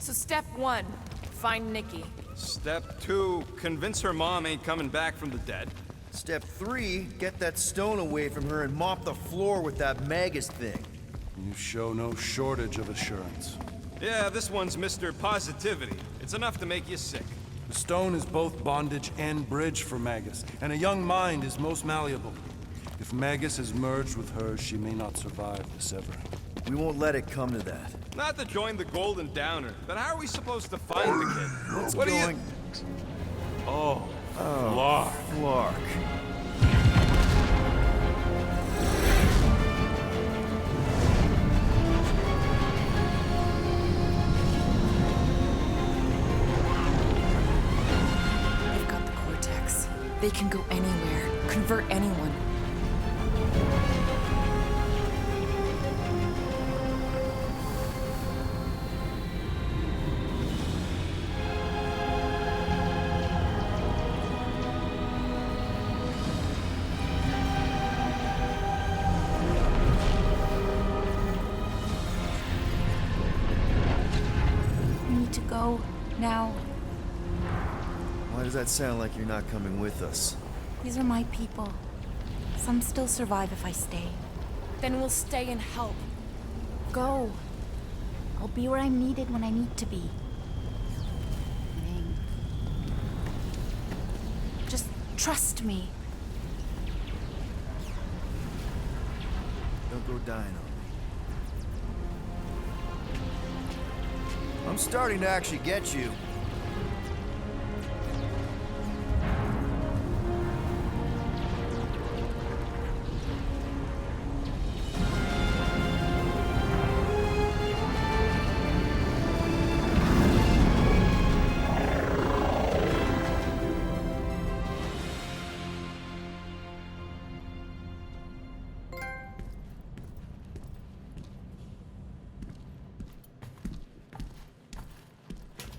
So step 1, find Nikki. Step 2, convince her mom ain't coming back from the dead. Step 3, get that stone away from her and mop the floor with that Magus thing. You show no shortage of assurance. Yeah, this one's Mr. Positivity. It's enough to make you sick. The stone is both bondage and bridge for Magus, and a young mind is most malleable. If Magus is merged with hers, she may not survive the severing. We won't let it come to that. Not to join the Golden Downer, but how are we supposed to find the kid? What's what going... Oh, Flark. Flark. They've got the cortex. They can go anywhere, convert anyone. Go now. Why does that sound like you're not coming with us? These are my people. Some still survive if I stay. Then we'll stay and help. Go. I'll be where I'm needed when I need to be. Just trust me. Don't go dying on me. I'm starting to actually get you.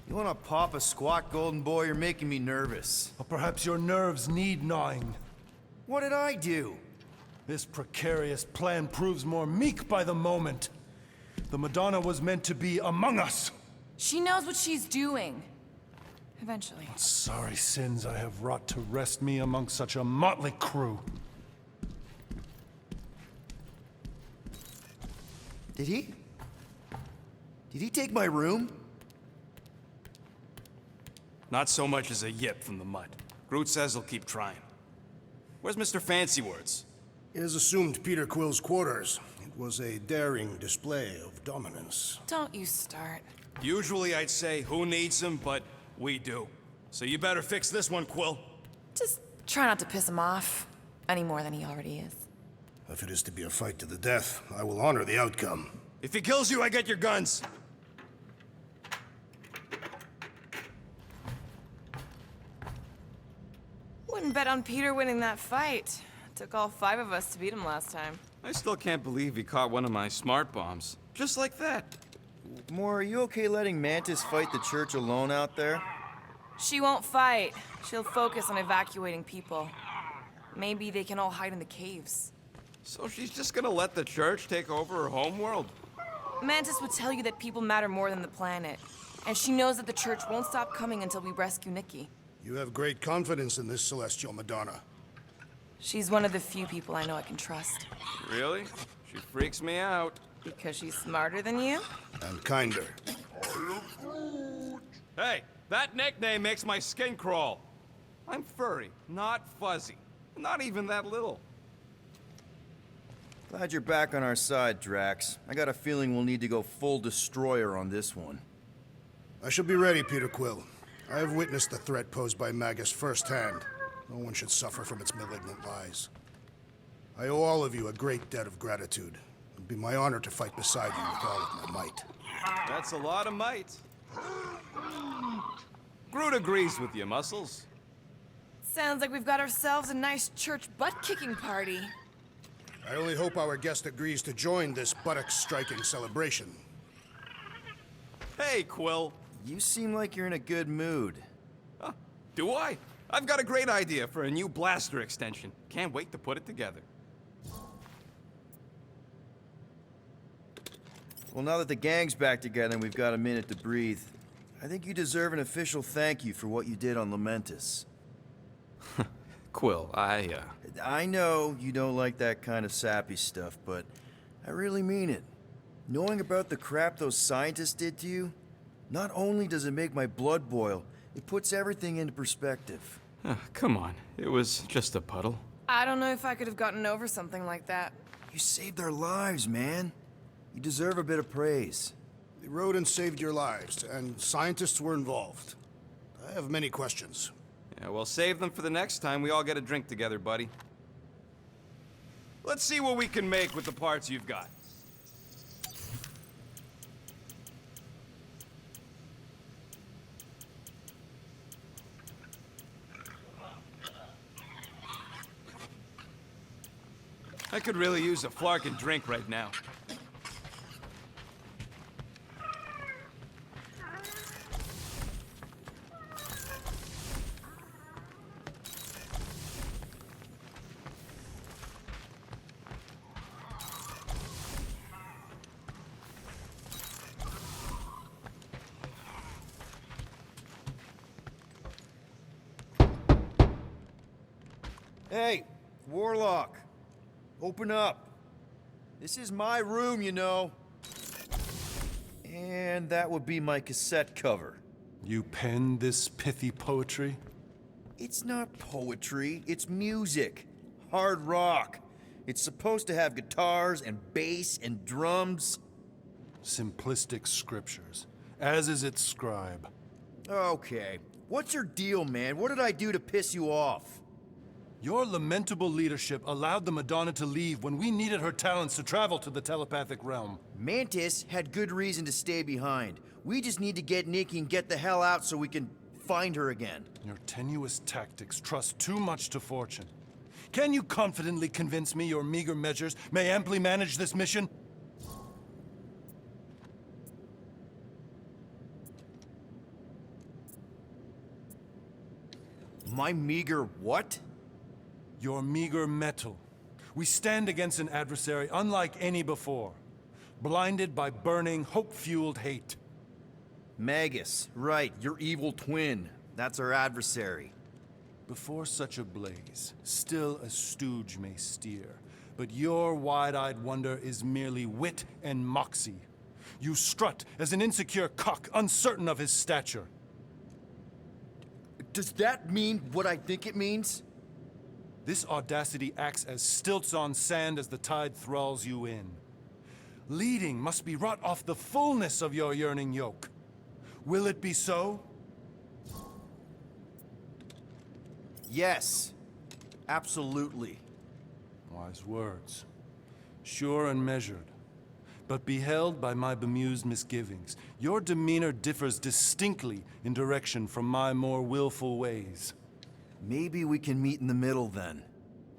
You wanna pop a squat, golden boy? You're making me nervous. Or perhaps your nerves need gnawing. What did I do? This precarious plan proves more meek by the moment. The Madonna was meant to be among us. She knows what she's doing. Eventually. Sorry sins I have wrought to wrest me among such a motley crew. Did he? Did he take my room? Not so much as a yip from the mud. Groot says he'll keep trying. Where's Mr. Fancy Words? It is assumed Peter Quill's quarters. It was a daring display of dominance. Don't you start. Usually I'd say, who needs him, but we do. So you better fix this one, Quill. Just try not to piss him off. Any more than he already is. If it is to be a fight to the death, I will honor the outcome. If he kills you, I get your guns. Wouldn't bet on Peter winning that fight. Took all 5 of us to beat him last time. I still can't believe he caught one of my smart bombs. Just like that. Moore, are you okay letting Mantis fight the church alone out there? She won't fight. She'll focus on evacuating people. Maybe they can all hide in the caves. So she's just gonna let the church take over her homeworld? Mantis would tell you that people matter more than the planet. And she knows that the church won't stop coming until we rescue Nikki. You have great confidence in this celestial Madonna. She's one of the few people I know I can trust. Really? She freaks me out. Because she's smarter than you? And kinder. Hey, that nickname makes my skin crawl. I'm furry, not fuzzy. Not even that little. Glad you're back on our side, Drax. I got a feeling we'll need to go full destroyer on this one. I shall be ready, Peter Quill. I have witnessed the threat posed by Magus firsthand. No one should suffer from its malignant lies. I owe all of you a great debt of gratitude. It would be my honor to fight beside you with all of my might. That's a lot of might. Groot agrees with you, Muscles. Sounds like we've got ourselves a nice church butt-kicking party. I only hope our guest agrees to join this buttock-striking celebration. Hey, Quill. You seem like you're in a good mood. Huh, do I? I've got a great idea for a new blaster extension. Can't wait to put it together. Well, now that the gang's back together and we've got a minute to breathe, I think you deserve an official thank you for what you did on Lamentus. Quill, I know you don't like that kind of sappy stuff, but I really mean it. Knowing about the crap those scientists did to you, not only does it make my blood boil, it puts everything into perspective. Come on. It was just a puddle. I don't know if I could have gotten over something like that. You saved our lives, man. You deserve a bit of praise. The rodents saved your lives, and scientists were involved. I have many questions. Yeah, well, save them for the next time we all get a drink together, buddy. Let's see what we can make with the parts you've got. I could really use a flarkin' drink right now. Hey, Warlock. Open up. This is my room, you know. And that would be my cassette cover. You penned this pithy poetry? It's not poetry, it's music. Hard rock. It's supposed to have guitars and bass and drums. Simplistic scriptures, as is its scribe. Okay. What's your deal, man? What did I do to piss you off? Your lamentable leadership allowed the Madonna to leave when we needed her talents to travel to the telepathic realm. Mantis had good reason to stay behind. We just need to get Nikki and get the hell out so we can find her again. Your tenuous tactics trust too much to fortune. Can you confidently convince me your meager measures may amply manage this mission? My meager what? Your meager metal. We stand against an adversary unlike any before, blinded by burning, hope-fueled hate. Magus, right, your evil twin. That's our adversary. Before such a blaze, still a stooge may steer, but your wide-eyed wonder is merely wit and moxie. You strut as an insecure cock, uncertain of his stature. Does that mean what I think it means? This audacity acts as stilts on sand as the tide thralls you in. Leading must be wrought off the fullness of your yearning yoke. Will it be so? Yes, absolutely. Wise words. Sure and measured. But beheld by my bemused misgivings, your demeanor differs distinctly in direction from my more willful ways. Maybe we can meet in the middle then.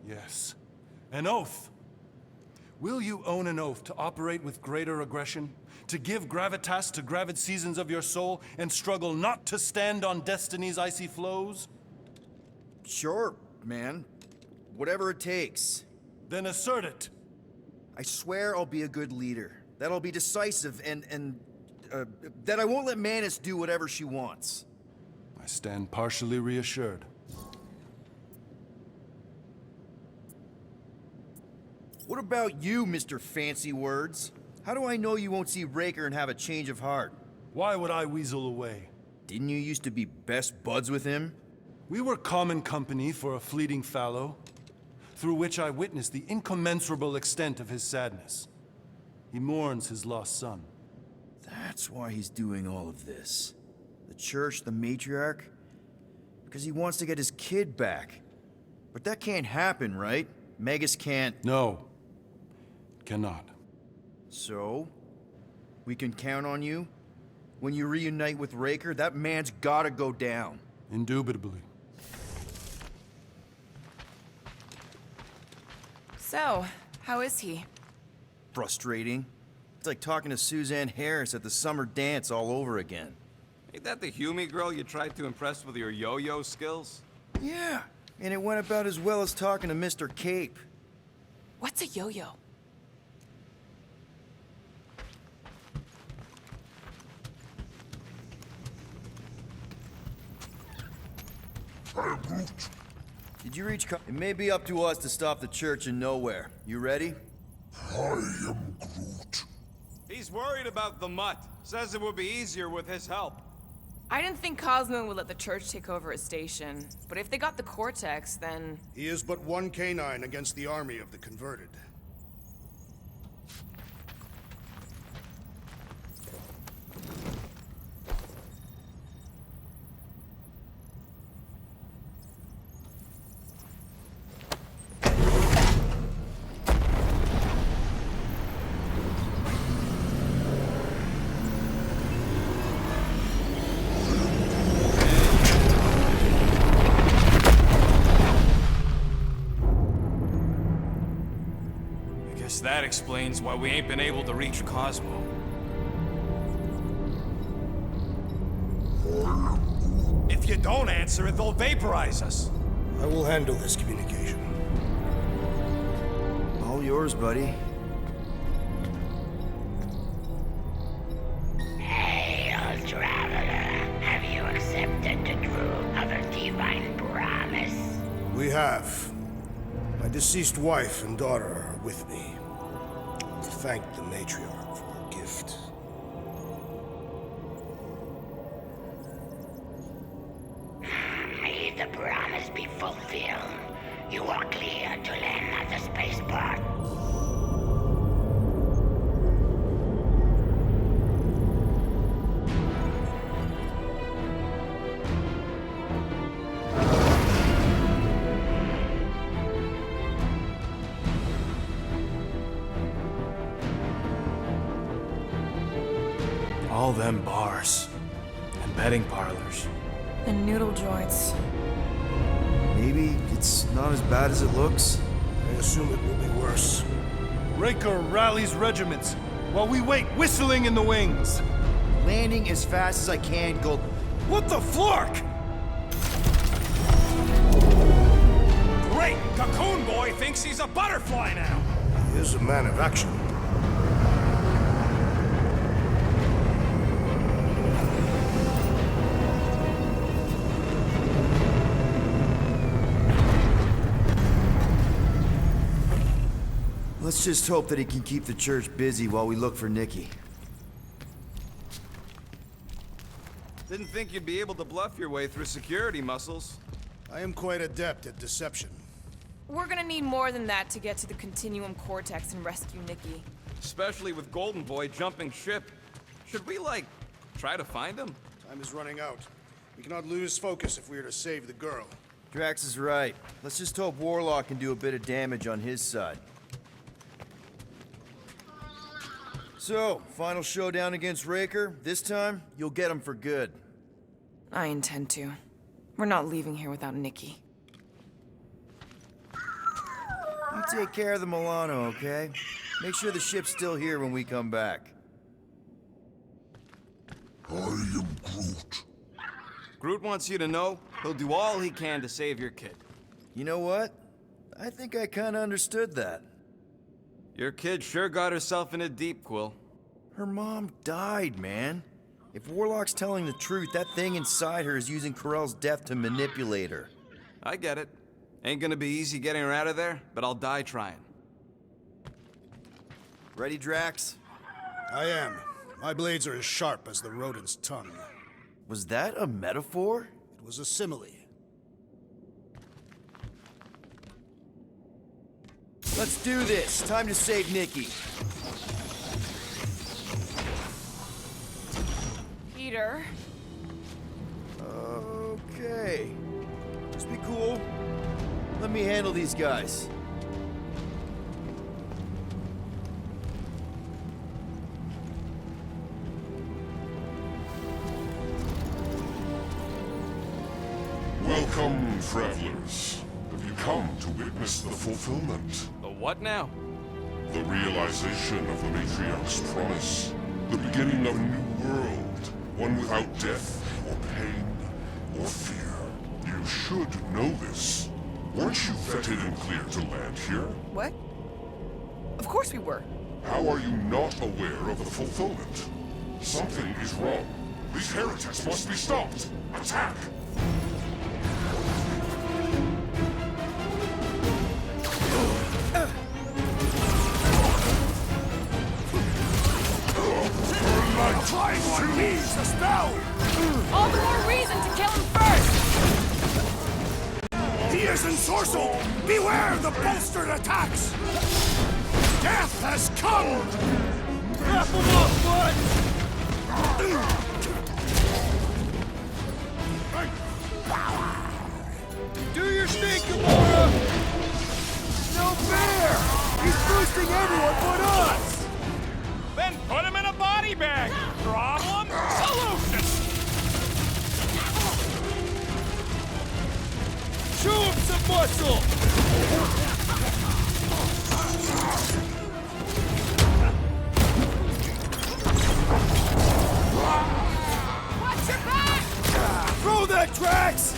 Yes. An oath! Will you own an oath to operate with greater aggression? To give gravitas to gravid seasons of your soul and struggle not to stand on destiny's icy flows? Sure, man. Whatever it takes. Then assert it! I swear I'll be a good leader. That I'll be decisive and that I won't let Manus do whatever she wants. I stand partially reassured. What about you, Mr. Fancy Words? How do I know you won't see Raker and have a change of heart? Why would I weasel away? Didn't you used to be best buds with him? We were common company for a fleeting fallow, through which I witnessed the incommensurable extent of his sadness. He mourns his lost son. That's why he's doing all of this. The church, the matriarch? Because he wants to get his kid back. But that can't happen, right? Magus can't... No. Cannot. So? We can count on you? When you reunite with Raker, that man's gotta go down. Indubitably. So, how is he? Frustrating. It's like talking to Suzanne Harris at the summer dance all over again. Ain't that the Hume girl you tried to impress with your yo-yo skills? Yeah, and it went about as well as talking to Mr. Cape. What's a yo-yo? Did you reach It may be up to us to stop the church in Knowhere. You ready? He's worried about the mutt. Says it would be easier with his help. I didn't think Cosmo would let the church take over a station, but if they got the Cortex, then... He is but one canine against the army of the converted. That explains why we ain't been able to reach Cosmo. If you don't answer it, they'll vaporize us. I will handle this communication. All yours, buddy. Hail, traveler. Have you accepted the truth of a divine promise? We have. My deceased wife and daughter are with me. Thank the matriarch for her gift. May the promise be fulfilled. You are clear to land at the spaceport. All them bars and betting parlors. And noodle joints. Maybe it's not as bad as it looks. I assume it will be worse. Raker rallies regiments while we wait whistling in the wings. Landing as fast as I can, Gold. What the flark? Great! Cocoon Boy thinks he's a butterfly now! He is a man of action. Let's just hope that he can keep the church busy while we look for Nikki. Didn't think you'd be able to bluff your way through security muscles. I am quite adept at deception. We're gonna need more than that to get to the Continuum Cortex and rescue Nikki. Especially with Golden Boy jumping ship. Should we, like, try to find him? Time is running out. We cannot lose focus if we are to save the girl. Drax is right. Let's just hope Warlock can do a bit of damage on his side. So, final showdown against Raker. This time, you'll get him for good. I intend to. We're not leaving here without Nikki. You take care of the Milano, okay? Make sure the ship's still here when we come back. I am Groot. Groot wants you to know he'll do all he can to save your kid. You know what? I think I kinda understood that. Your kid sure got herself in a deep, Quill. Her mom died, man. If Warlock's telling the truth, that thing inside her is using Corell's death to manipulate her. I get it. Ain't gonna be easy getting her out of there, but I'll die trying. Ready, Drax? I am. My blades are as sharp as the rodent's tongue. Was that a metaphor? It was a simile. Let's do this. Time to save Nikki. Peter. Okay. Just be cool. Let me handle these guys. Welcome, travelers. Have you come to witness the fulfillment? The what now? The realization of the Matriarch's promise. The beginning of a new world. One without death, or pain, or fear. You should know this. Weren't you vetted and cleared to land here? What? Of course we were. How are you not aware of the fulfillment? Something is wrong. These heretics must be stopped. Attack! trying one needs a spell! All the more reason to kill him first! He is ensorcelled! Beware the bolstered attacks! Death has come! Wrap him up, bud! Do your thing, Gamora! No fair! He's boosting everyone but us! Then put him in a body bag! Problem? Solution! Show him some muscle! Watch your back! Throw that, Drax!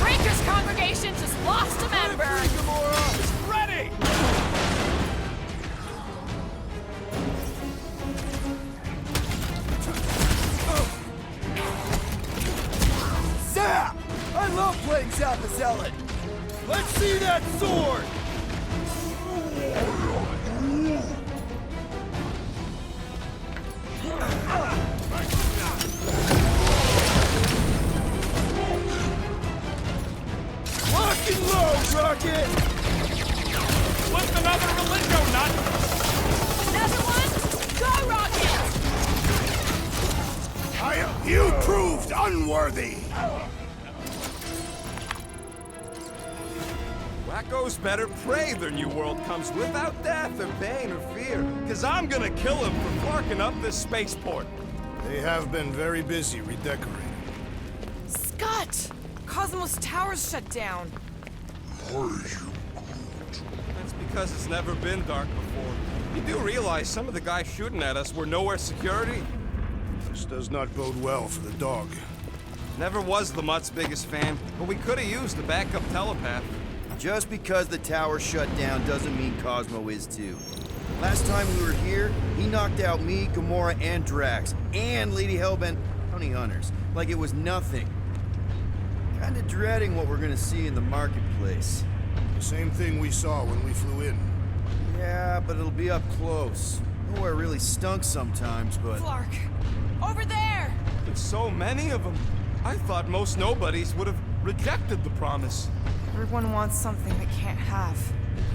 Breaker's congregation just lost a member! It's ready! Zap! I love playing Zap the Zealot! Let's see that sword! Lock and load, Rocket! Flip another relingo nut! Another one? Go, Rocket! You proved unworthy! Wacko's better pray their new world comes without death or pain or fear. Cause I'm gonna kill him for clarking up this spaceport. They have been very busy redecorating. Scott! Cosmos Tower's shut down. That's because it's never been dark before. You do realize some of the guys shooting at us were Knowhere security? This does not bode well for the dog. Never was the Mutt's biggest fan, but we could have used a backup telepath. Just because the tower shut down doesn't mean Cosmo is too. Last time we were here, he knocked out me, Gamora, and Drax, and Lady Hellbent bounty hunters, like it was nothing. Kinda dreading what we're gonna see in the marketplace. The same thing we saw when we flew in. Yeah, but it'll be up close. Nowhere really stunk sometimes, but... Clark! Over there! There's so many of them. I thought most nobodies would have rejected the promise. Everyone wants something they can't have.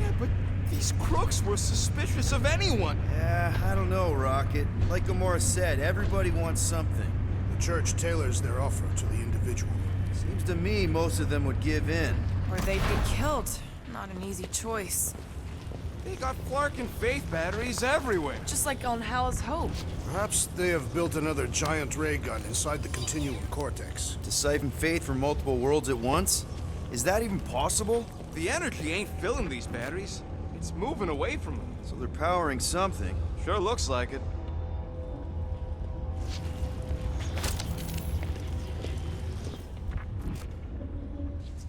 Yeah, but these crooks were suspicious of anyone. Yeah, I don't know, Rocket. Like Gamora said, everybody wants something. The church tailors their offer to the individual. Seems to me most of them would give in. Or they'd be killed. Not an easy choice. They got Clark and Faith batteries everywhere. Just like on Hala's Hope. Perhaps they have built another giant ray gun inside the continuum cortex. To siphon faith from multiple worlds at once? Is that even possible? The energy ain't filling these batteries. It's moving away from them. So they're powering something. Sure looks like it.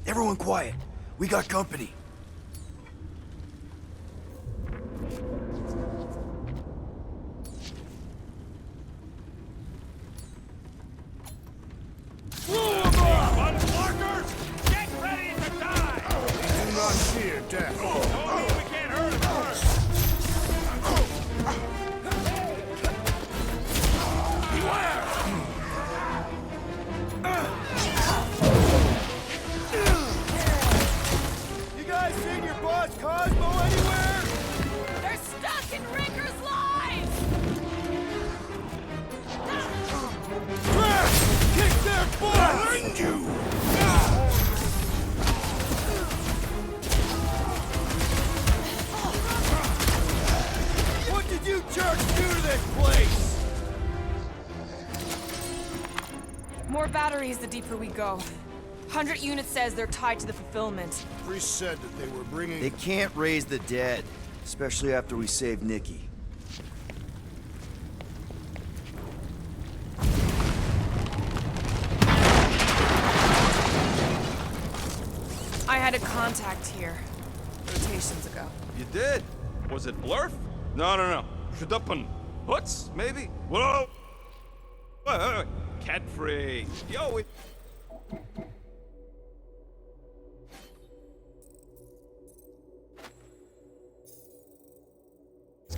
Everyone quiet. We got company. Unblockers! Get ready to die! Do not fear death. Oh, we can't hurt him first! Beware! You guys seen your boss Cosmo anywhere? They're stuck in Ricker's lives! Drax! Kick their butt! Behind you! What did you jerks do to this place? More batteries the deeper we go. 100 units says they're tied to the fulfillment. Priest said that they were bringing... They can't raise the dead, especially after we saved Nikki. I had a contact here. Rotations ago. You did? Was it Blurf? No. Shadapan. Hoots, maybe? Whoa! Wait. Cat free. Yo, it...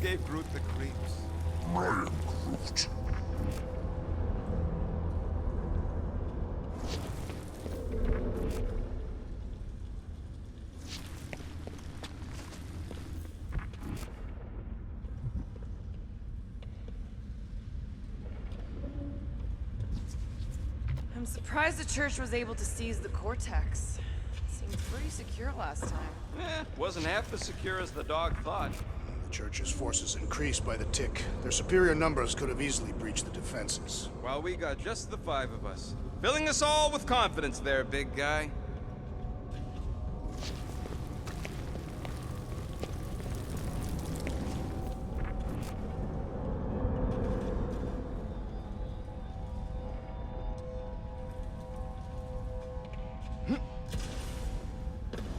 just gave Groot the creeps. Ryan Groot. I'm surprised the church was able to seize the Cortex. Seemed pretty secure last time. Wasn't half as secure as the dog thought. The Church's forces increased by the tick. Their superior numbers could have easily breached the defenses. Well, we got just the 5 of us. Filling us all with confidence there, big guy.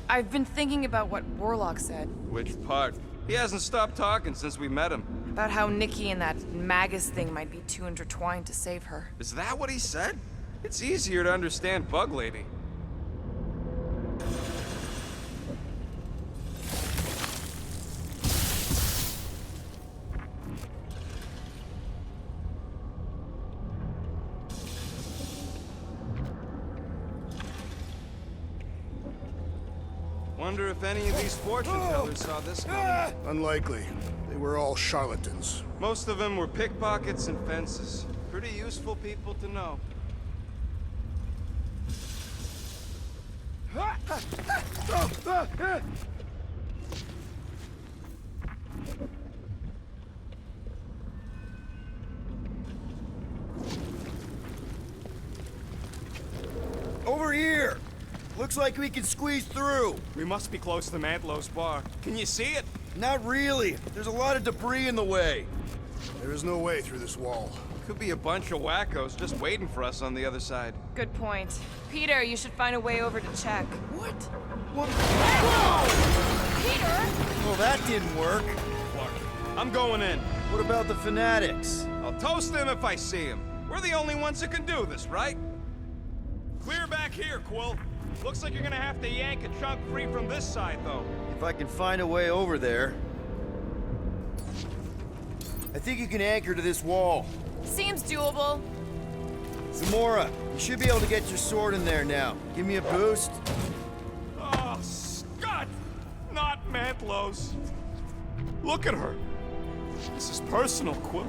I've been thinking about what Warlock said. Which part? He hasn't stopped talking since we met him. About how Nikki and that Magus thing might be too intertwined to save her. Is that what he said? It's easier to understand Bug Lady. Wonder if any of these fortune tellers saw this coming. Unlikely. They were all charlatans. Most of them were pickpockets and fences. Pretty useful people to know. Over here! Looks like we can squeeze through. We must be close to Mantlow's bar. Can you see it? Not really. There's a lot of debris in the way. There is no way through this wall. Could be a bunch of wackos just waiting for us on the other side. Good point. Peter, you should find a way over to check. What? What? Peter! Well, that didn't work. Clark, I'm going in. What about the fanatics? I'll toast them if I see them. We're the only ones who can do this, right? Clear back here, Quill. Looks like you're gonna have to yank a chunk free from this side, though. If I can find a way over there. I think you can anchor to this wall. Seems doable. Zamora, you should be able to get your sword in there now. Give me a boost. Oh, Scott! Not Mantlow's. Look at her. This is personal, Quill.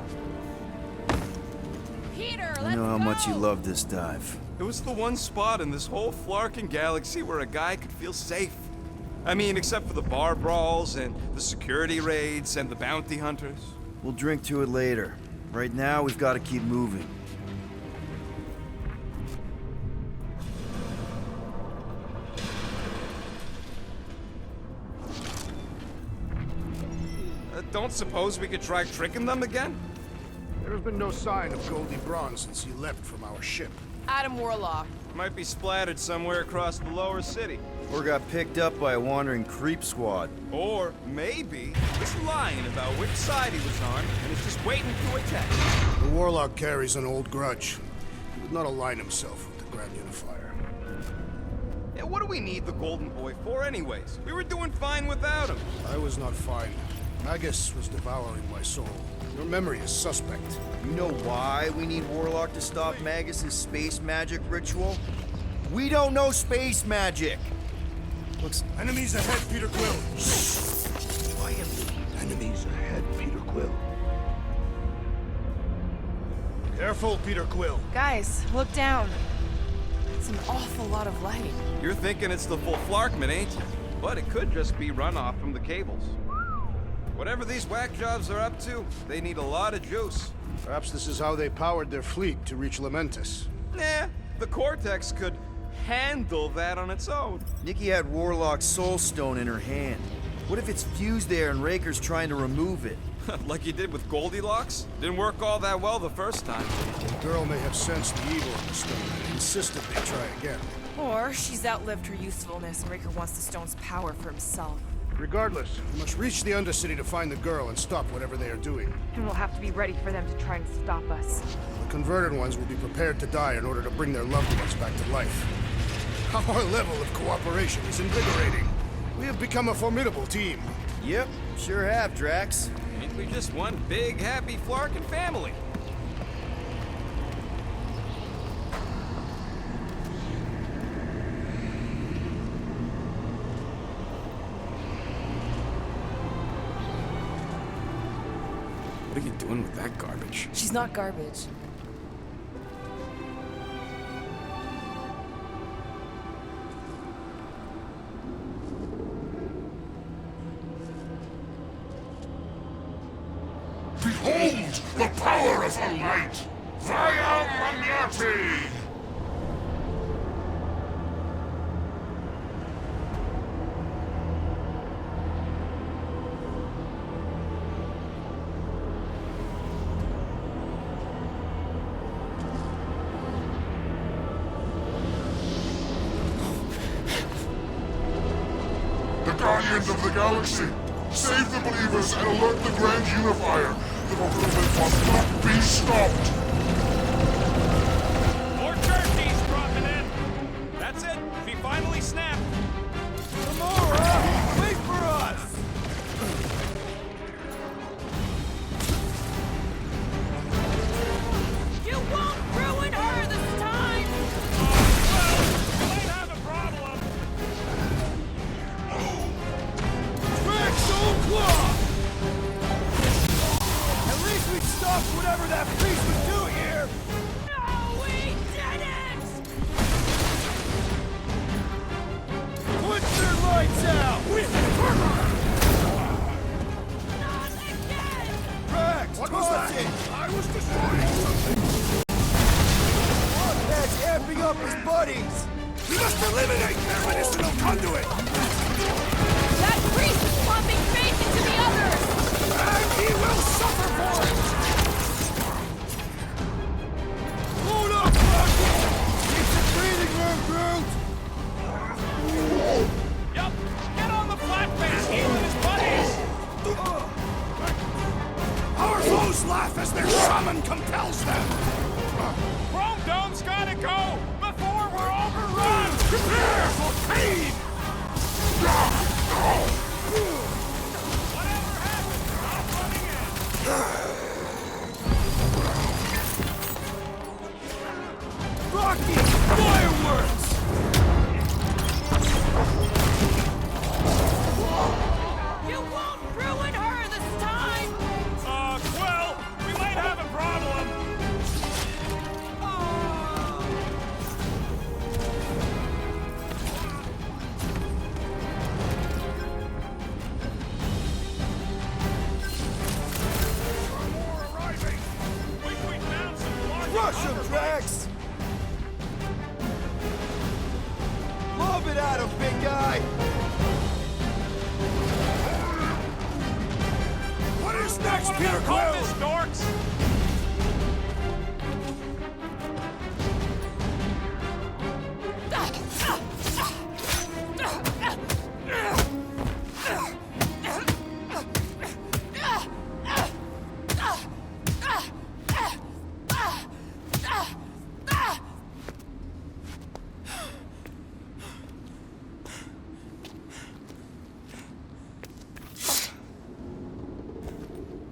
Peter, let's go! I know how much you love this dive. It was the one spot in this whole Flarkin galaxy where a guy could feel safe. I mean, except for the bar brawls and the security raids and the bounty hunters. We'll drink to it later. Right now, we've got to keep moving. Don't suppose we could try tricking them again? There has been no sign of Goldie Braun since he left from our ship. Adam Warlock. Might be splattered somewhere across the lower city. Or got picked up by a wandering creep squad. Or maybe he's lying about which side he was on and is just waiting to attack. The Warlock carries an old grudge. He would not align himself with the Grand Unifier. Yeah, what do we need the Golden Boy for anyways? We were doing fine without him. I was not fine. Magus was devouring my soul. Your memory is suspect. You know why we need Warlock to stop Magus's space magic ritual? We don't know space magic! Looks... Enemies ahead, Peter Quill! Quietly. Enemies ahead, Peter Quill. Careful, Peter Quill. Guys, look down. It's an awful lot of light. You're thinking it's the full Flarkman, ain't you? But it could just be runoff from the cables. Whatever these whack jobs are up to, they need a lot of juice. Perhaps this is how they powered their fleet to reach Lamentus. Nah, the Cortex could handle that on its own. Nikki had Warlock's soul stone in her hand. What if it's fused there and Raker's trying to remove it? Like you did with Goldilocks? Didn't work all that well the first time. The girl may have sensed the evil in the stone and insisted they try again. Or she's outlived her usefulness and Raker wants the stone's power for himself. Regardless, we must reach the Undercity to find the girl and stop whatever they are doing. And we'll have to be ready for them to try and stop us. The converted ones will be prepared to die in order to bring their loved ones back to life. Our level of cooperation is invigorating. We have become a formidable team. Yep, sure have, Drax. Ain't We're just one big, happy Flarkin family. What are you doing with that garbage? She's not garbage. Behold the power of the light! Vaya Magnati! The Guardians of the Galaxy! Save the believers and alert the Grand Unifier! The movement must not be stopped! More turkeys dropping in. That's it. We finally snapped. Gamora! Wait for us! You won't ruin her this time! We might have a problem. Drax own claw! At least we stopped whatever that priest was doing here! No, we didn't! Put their lights out! Not again! Drax, What was toss that? it! I was destroying something! Buckhead's amping up his buddies! We must eliminate their medicinal conduit! That priest is pumping faith into the others! And he will suffer for it! Hold up, Rocket! Keep some breathing room, Groot! Yup. Get on the flatbed. He and his buddies. Our foes laugh as their shaman compels them! Chrome Dome's gotta go before we're overrun. Prepare for pain! Whatever happens, I'm running in. Rocky! Fireworks! You won't ruin her this time! Quill, we might have a problem. More arriving! We found some large Rush him, Drax! Lob it at him, big guy! What is next, One of Peter them Quill? cultist dorks.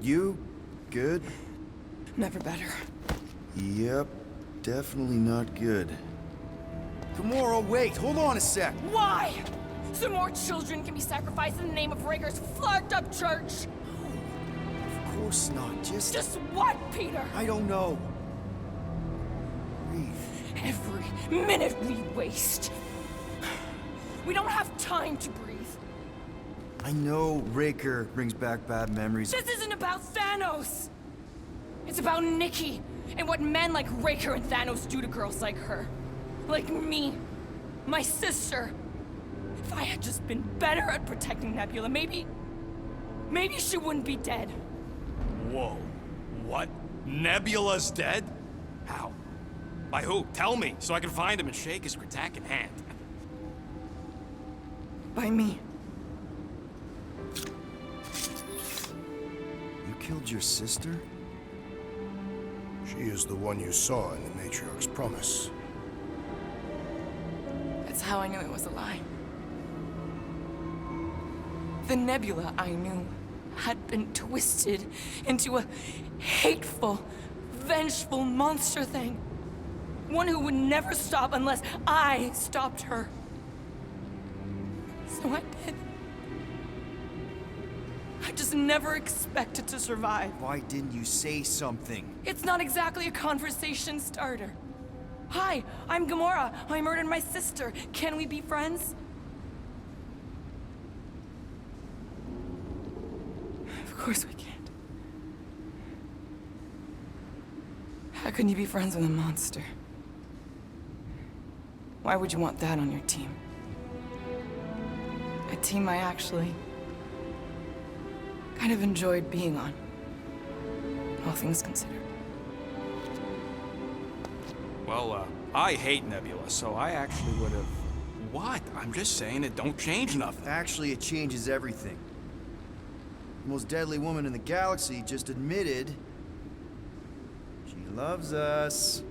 You good? Never better. Yep, definitely not good. Gamora, wait! Hold on a sec! Why? So more children can be sacrificed in the name of Raker's flagged up church? Of course not, Just what, Peter? I don't know. Breathe. Every minute we waste. We don't have time to breathe. I know Raker brings back bad memories. This isn't about Thanos! It's about Nikki, and what men like Raker and Thanos do to girls like her. Like me. My sister. If I had just been better at protecting Nebula, maybe she wouldn't be dead. Whoa. What? Nebula's dead? How? By who? Tell me, so I can find him and shake his Kratak hand. By me. You killed your sister? She is the one you saw in the Matriarch's promise. That's how I knew it was a lie. The Nebula I knew had been twisted into a hateful, vengeful monster thing. One who would never stop unless I stopped her. So I did. I just never expected to survive. Why didn't you say something? It's not exactly a conversation starter. Hi, I'm Gamora. I murdered my sister. Can we be friends? Of course we can't. How can you be friends with a monster? Why would you want that on your team? A team I actually kind of enjoyed being on, all things considered. Well, I hate Nebula, so I actually would have... What? I'm just saying it don't change nothing. Actually, it changes everything. The most deadly woman in the galaxy just admitted she loves us.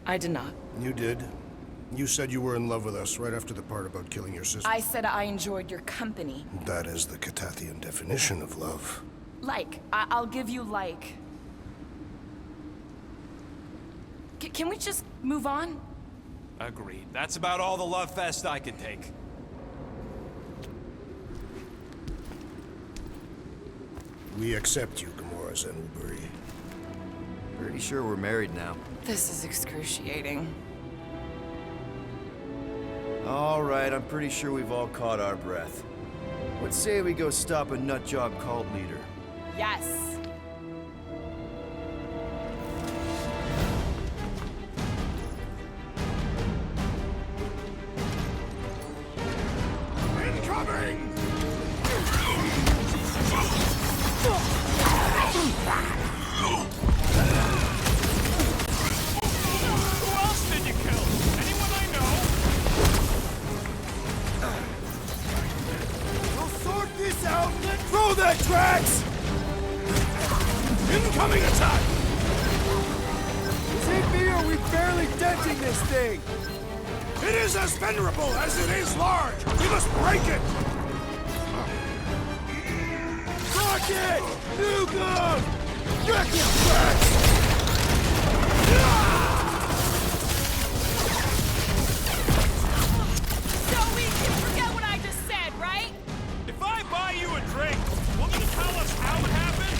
I did not. You did. You said you were in love with us right after the part about killing your sister. I said I enjoyed your company. That is the Catathian definition of love. Like. I'll give you like. Can we just move on? Agreed. That's about all the love fest I can take. We accept you, Gamora Zenuburi. Pretty sure we're married now. This is excruciating. All right, I'm pretty sure we've all caught our breath. Let's say we go stop a nutjob cult leader. Yes. Incoming! Who else did you kill? Anyone I know? We'll sort this out! Throw that, Drax! Incoming attack! Is it me or are we barely denting this thing? It is as venerable as it is large! We must break it! Rocket! Nukem! Wreck it, Drax! So we can forget what I just said, right? If I buy you a drink, will you tell us how it happened?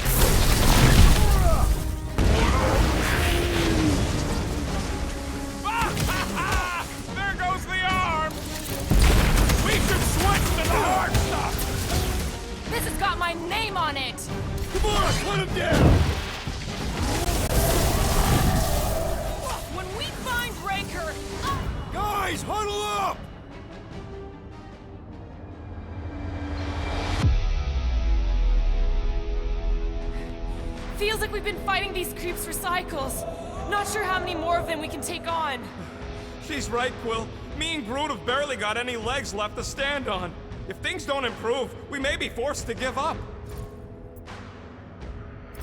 There goes the arm! We should switch to the hard stuff! This has got my name on it! Gamora, put him down! When we find Raker, Guys, huddle up! feels like we've been fighting these creeps for cycles. Not sure how many more of them we can take on. She's right, Quill. Me and Groot have barely got any legs left to stand on. If things don't improve, we may be forced to give up.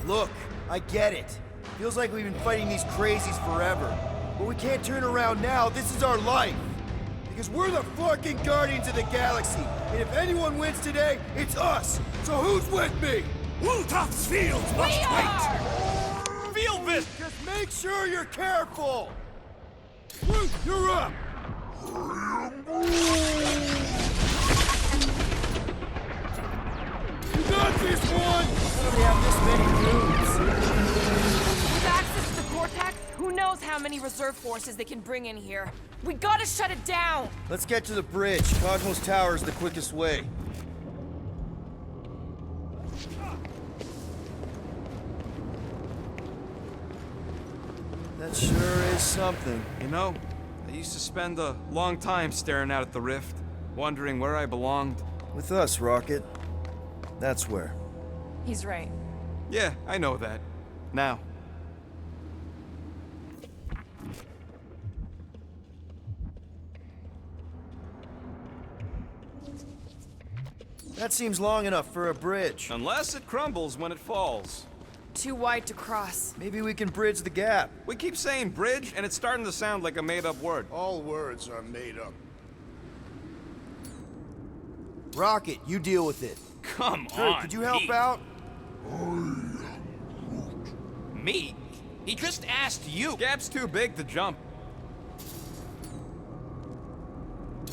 Look, I get it. Feels like we've been fighting these crazies forever. But we can't turn around now. This is our life. Because we're the fucking Guardians of the Galaxy. And if anyone wins today, it's us. So who's with me? Wultuf's fields must wait! Feel this! Just make sure you're careful. Groot, you're up. You got this one. How do we have this many dudes? With access to the Cortex, who knows how many reserve forces they can bring in here. We gotta shut it down! Let's get to the bridge. Cosmos Tower is the quickest way. That sure is something. You know, I used to spend a long time staring out at the rift, wondering where I belonged. With us, Rocket. That's where. He's right. Yeah, I know that. Now. That seems long enough for a bridge. Unless it crumbles when it falls. Too wide to cross. Maybe we can bridge the gap. We keep saying bridge, and it's starting to sound like a made-up word. All words are made up. Rocket, you deal with it. Come Kurt, on, could you help Pete. out? Me? He just asked you. Gap's too big to jump.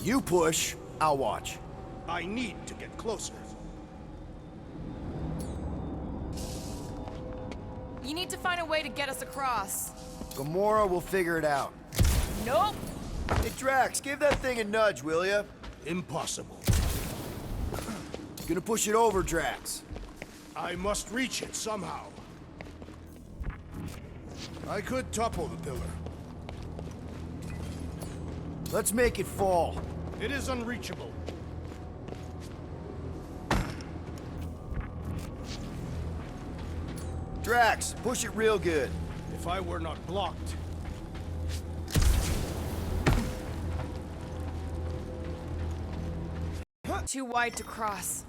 You push, I'll watch. I need to get closer. You need to find a way to get us across. Gamora will figure it out. Nope. Hey, Drax, give that thing a nudge, will ya? Impossible. Gonna push it over, Drax. I must reach it somehow. I could topple the pillar. Let's make it fall. It is unreachable. Drax, push it real good. If I were not blocked. Too wide to cross.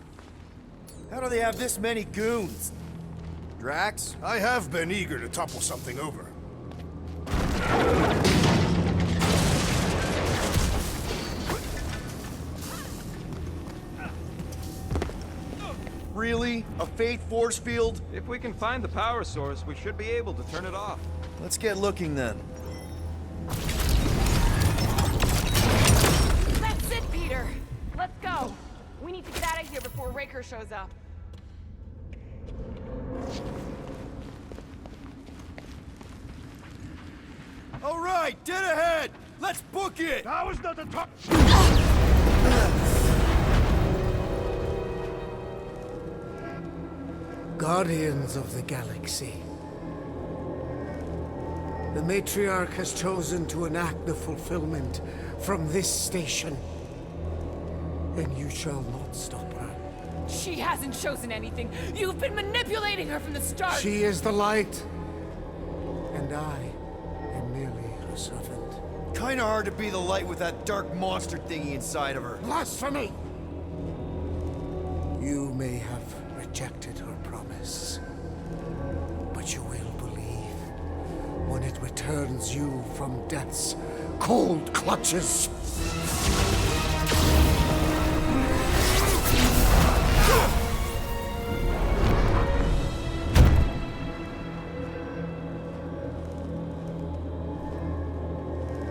How do they have this many goons? Drax? I have been eager to topple something over. Really? A faith force field? If we can find the power source, we should be able to turn it off. Let's get looking then. That's it, Peter. Let's go. We need to get out of here before Raker shows up. All right, dead ahead! Let's book it! That was not the top. Guardians of the Galaxy. The Matriarch has chosen to enact the fulfillment from this station. And you shall not stop her. She hasn't chosen anything. You've been manipulating her from the start. She is the light. And I am merely her servant. Kinda hard to be the light with that dark monster thingy inside of her. Blasphemy! You may have rejected her promise, but you will believe when it returns you from death's cold clutches.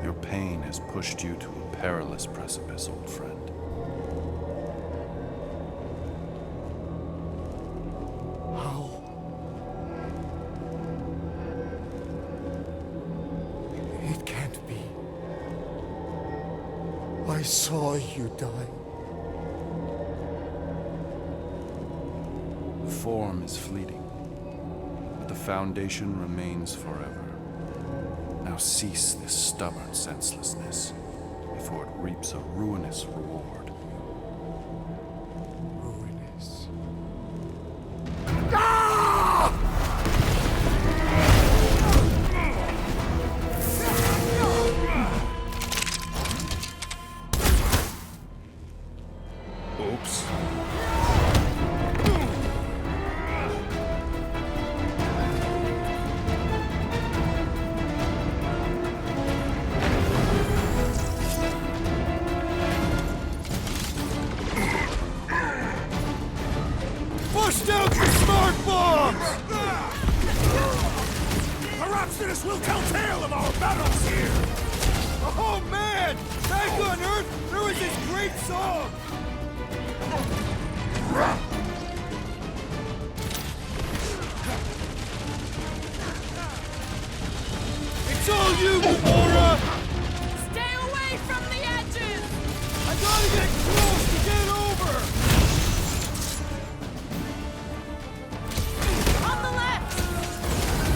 Your pain has pushed you to a perilous precipice, old friend. How? It can't be. I saw you die. The form is fleeting, but the foundation remains forever. Now cease this stubborn senselessness, before it reaps a ruinous reward. Ruinous. Oops. Bust out the smart bombs! Perhaps this will tell tale of our battles here. Oh man! Back on Earth, there was this great song! It's all you, Gamora! Stay away from the edges! I gotta get close to get over! On the left!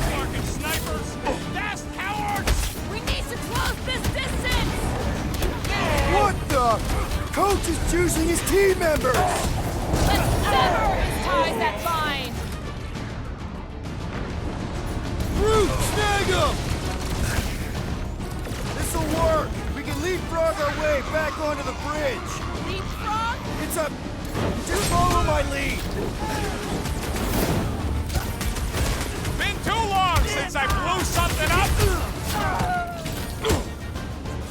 Fucking snipers! Fast cowards! We need to close this distance! What the? Coach is choosing his team members! Let's sever his ties that bind! Root, snag him! This'll work! We can leapfrog our way back onto the bridge! Leapfrog? It's a... Just follow my lead! since I blew something up!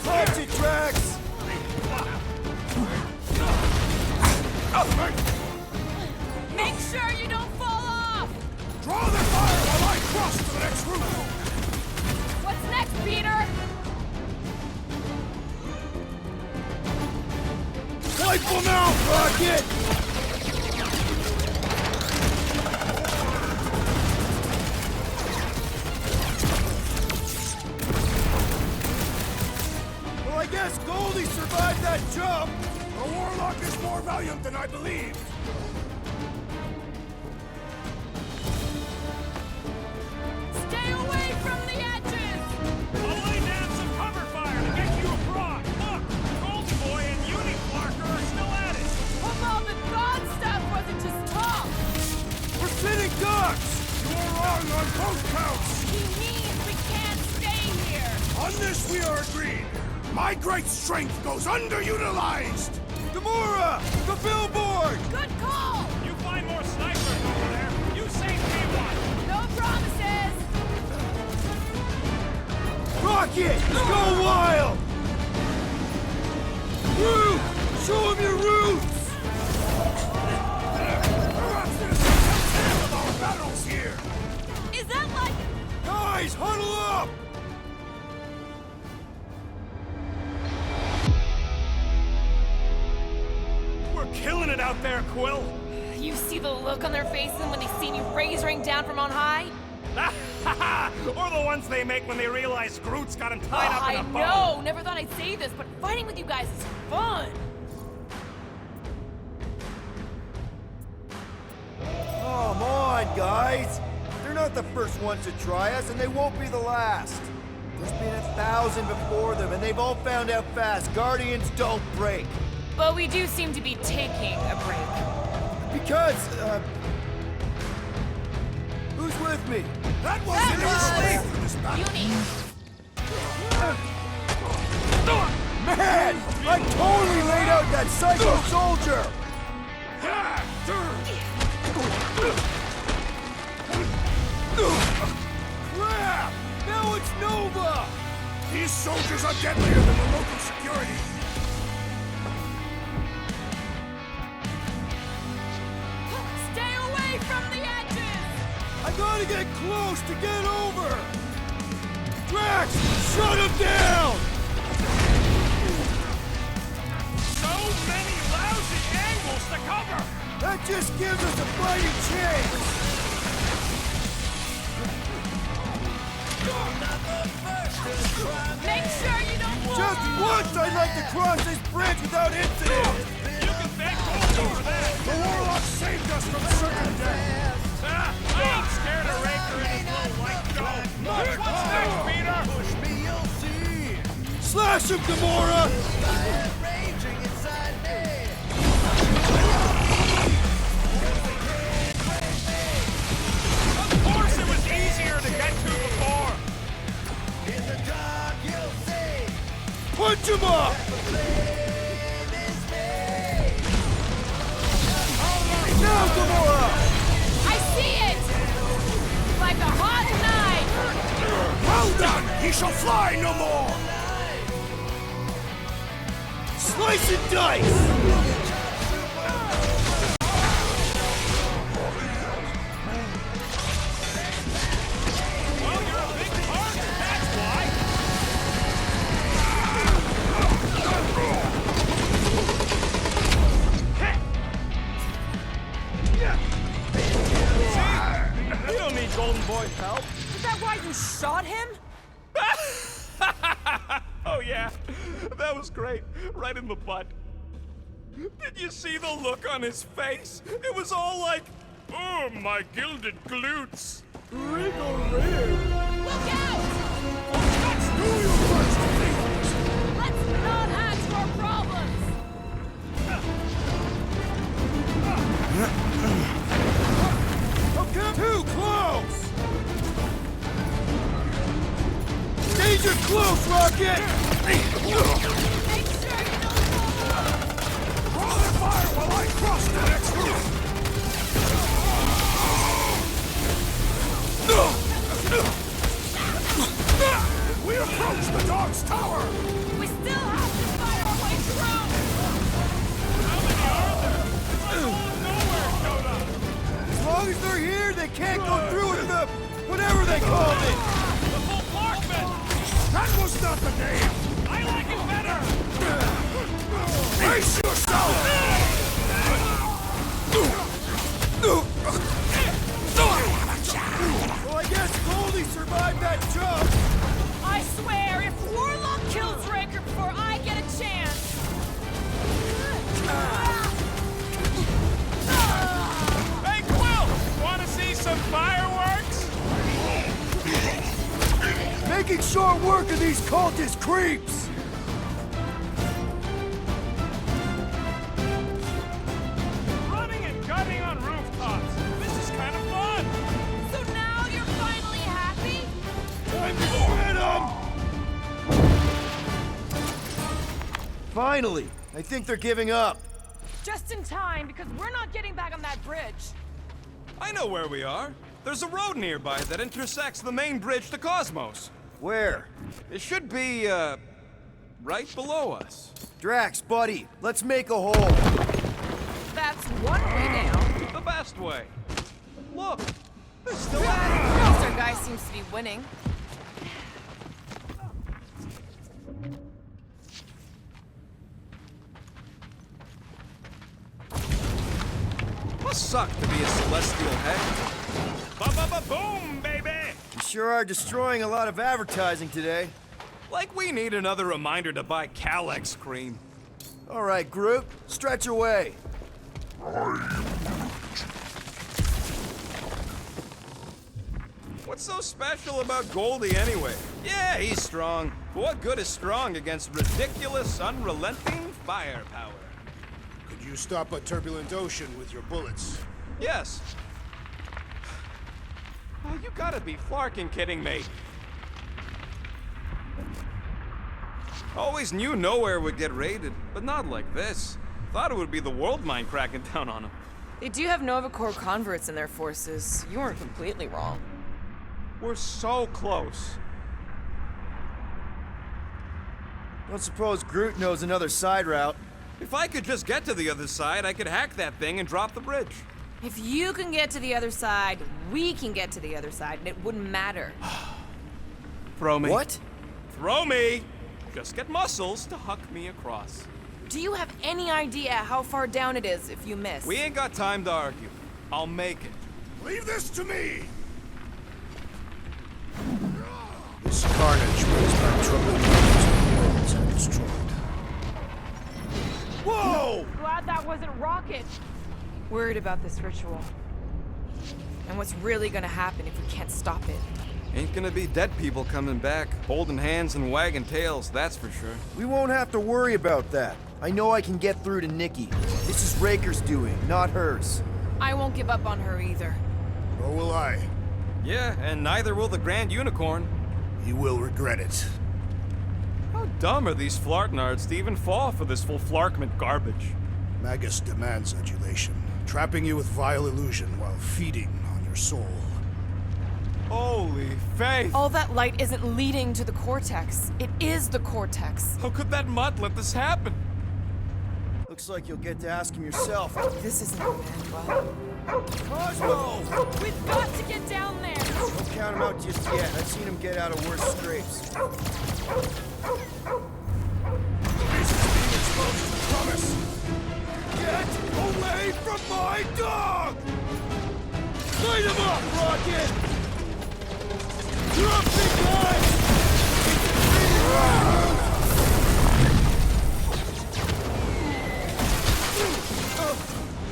Clutch it, Drax! Make sure you don't fall off! Draw the fire while I cross to the next room! What's next, Peter? Wipe them out, Rocket! Well, I guess Goldie survived that jump! The Warlock is more valiant than I believed! Stay away from the edges! I'll lay down some cover fire to get you across! Look! Golden Boy and Uniflarker are still at it! Hope all the God stuff wasn't just talk! We're sitting ducks! You're wrong on both counts! He means we can't stay here! On this we are agreed! My great strength goes underutilized! Gamora! The billboard! Good call! You find more snipers over there! You save me one! No promises! Rocket! Go wild! Groot! Show him your roots! Perhaps there's a tale of our battles here! Is that like... Guys, huddle up! We're killing it out there, Quill! You see the look on their faces when they see you rays rain down from on high? Or the ones they make when they realize Groot's got him tied up in a bow! I know! Never thought I'd say this, but fighting with you guys is fun! Come on, guys! They're not the first ones to try us, and they won't be the last. There's been 1,000 before them, and they've all found out fast. Guardians don't break. But we do seem to be taking a break. Because, who's with me? That wasn't a mistake for this battle! Uni! Man! I totally laid out that psycho soldier! Crap! Now it's Nova! These soldiers are deadlier than the local security! Stay away from the edges! I gotta get close to get over! Drax! Shut him down! So many lousy angles to cover! That just gives us a fighting chance! Make sure you don't fall Just off! once I'd like to cross this bridge without incident! You can thank Goldie for that! The Warlock saved us from certain death! I ain't scared of Raker and his little white dome! What's next, Peter? Push me, you'll see! Slash him, Gamora! Of course it was easier to get to before! Punch him up! Now, Gamora! I see it! Like a hot knife! Well done! He shall fly no more! Slice and dice! Well, you're a big target, that's why! See? You don't need Golden Boy's help. Is that why you shot him? Oh yeah, that was great. Right in the butt. Did you see the look on his face? It was all like, oh, my gilded glutes. Wriggle rig. Look out! Let's do you first, please! Let's not add to our problems! Okay, too close! Danger close, Rocket! Make sure you don't fall off! Draw their fire while I cross the next room! No! short work of these cultist creeps! Running and gunning on rooftops. This is kind of fun. So now you're finally happy? Time to shred 'em! Finally! I think they're giving up. Just in time, because we're not getting back on that bridge. I know where we are. There's a road nearby that intersects the main bridge to Cosmos. Where? It should be, right below us. Drax, buddy, let's make a hole. That's one way down. The best way. Look, they're still At at least our guy seems to be winning. it. Must suck to be a celestial head. Ba-ba-ba-boom, baby! You sure are destroying a lot of advertising today. Like we need another reminder to buy Calyx cream. All right, Groot, stretch away. What's so special about Goldie anyway? Yeah, he's strong. But what good is strong against ridiculous, unrelenting firepower? Could you stop a turbulent ocean with your bullets? Yes. Oh, you gotta be flarking kidding me. Always knew Knowhere would get raided, but not like this. Thought it would be the world mind cracking down on him. They do have Nova Corps converts in their forces. You weren't completely wrong. We're so close. Don't suppose Groot knows another side route. If I could just get to the other side, I could hack that thing and drop the bridge. If you can get to the other side, we can get to the other side, and it wouldn't matter. Throw me. What? Throw me! Just get muscles to huck me across. Do you have any idea how far down it is if you miss? We ain't got time to argue. I'll make it. Leave this to me! This carnage brings back troubling memories of the worlds I destroyed. Whoa! Glad that wasn't Rocket. Worried about this ritual. And what's really gonna happen if we can't stop it. Ain't gonna be dead people coming back, holding hands and wagging tails, that's for sure. We won't have to worry about that. I know I can get through to Nikki. This is Raker's doing, not hers. I won't give up on her either. Nor will I. Yeah, and neither will the Grand Unicorn. You will regret it. How dumb are these flartnards to even fall for this full flarkment garbage? Magus demands adulation, trapping you with vile illusion while feeding on your soul. Holy faith! All that light isn't leading to the Cortex. It is the Cortex. How could that mutt let this happen? Looks like you'll get to ask him yourself. This isn't gonna end well. Cosmo! We've got to get down there! Don't count him out just yet. I've seen him get out of worse scrapes. This is being exposed to the promise! Get away from my dog! Light him up, Rocket! You're a big guy!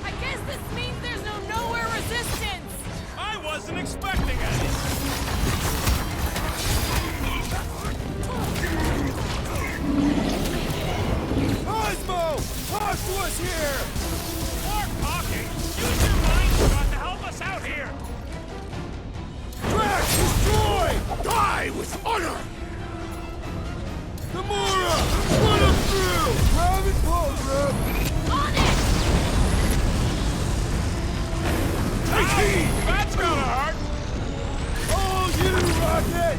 I guess this means there's no Knowhere resistance! I wasn't expecting any! Cosmo! Cosmo's here! More talking! Use your mind shot to help us out here! Drax, destroy! Die with honor! Gamora! Run him through! Grab and pull, Groot! On it! Take heed! That's gonna hurt! Oh, you, Rocket!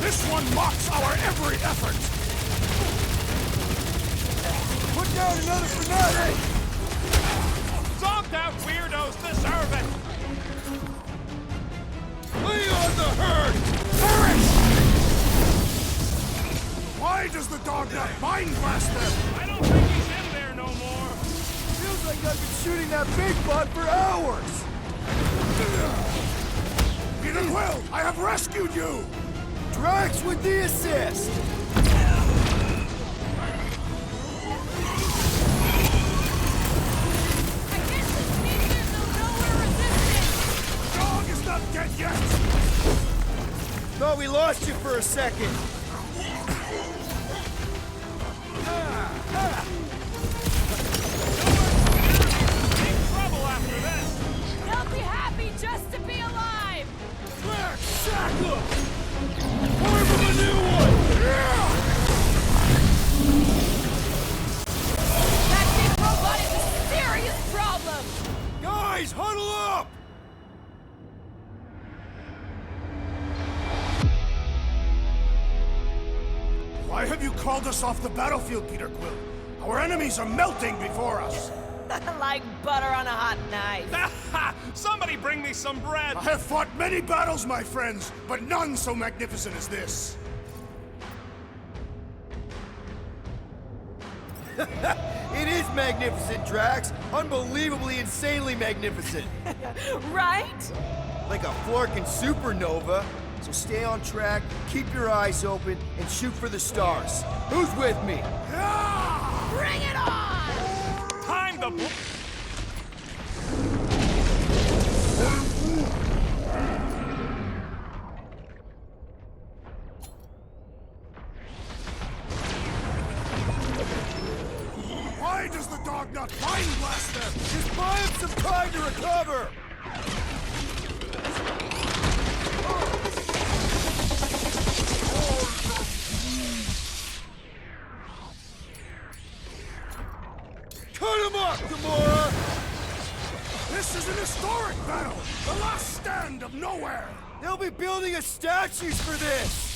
This one mocks our every effort! Put down another fanatic! Zonked out weirdos deserve it! Lay on the herd! Perish! Why does the dog not mind blast them? I don't think he's in there no more! Feels like I've been shooting that big butt for hours! Peter Quill, I have rescued you! Drax with the assist! I guess this means there's no Knowhere not dead yet! Thought we lost you for a second. Big trouble after this! They'll be happy just to be alive! Black Shackle! Form of a new one! That big robot is a serious problem! Guys, huddle up! Why have you called us off the battlefield, Peter Quill? Our enemies are melting before us! Like butter on a hot knife. Somebody bring me some bread! I have fought many battles, my friends, but none so magnificent as this. It is magnificent, Drax. Unbelievably, insanely magnificent. Right? Like a florkin' supernova. So stay on track, keep your eyes open, and shoot for the stars. Who's with me? Bring it on! Time to... Why does the dog not mind blast them? Just buy him some time to recover! Cut him up, Gamora! This is an historic battle! The last stand of Knowhere! They'll be building us statues for this!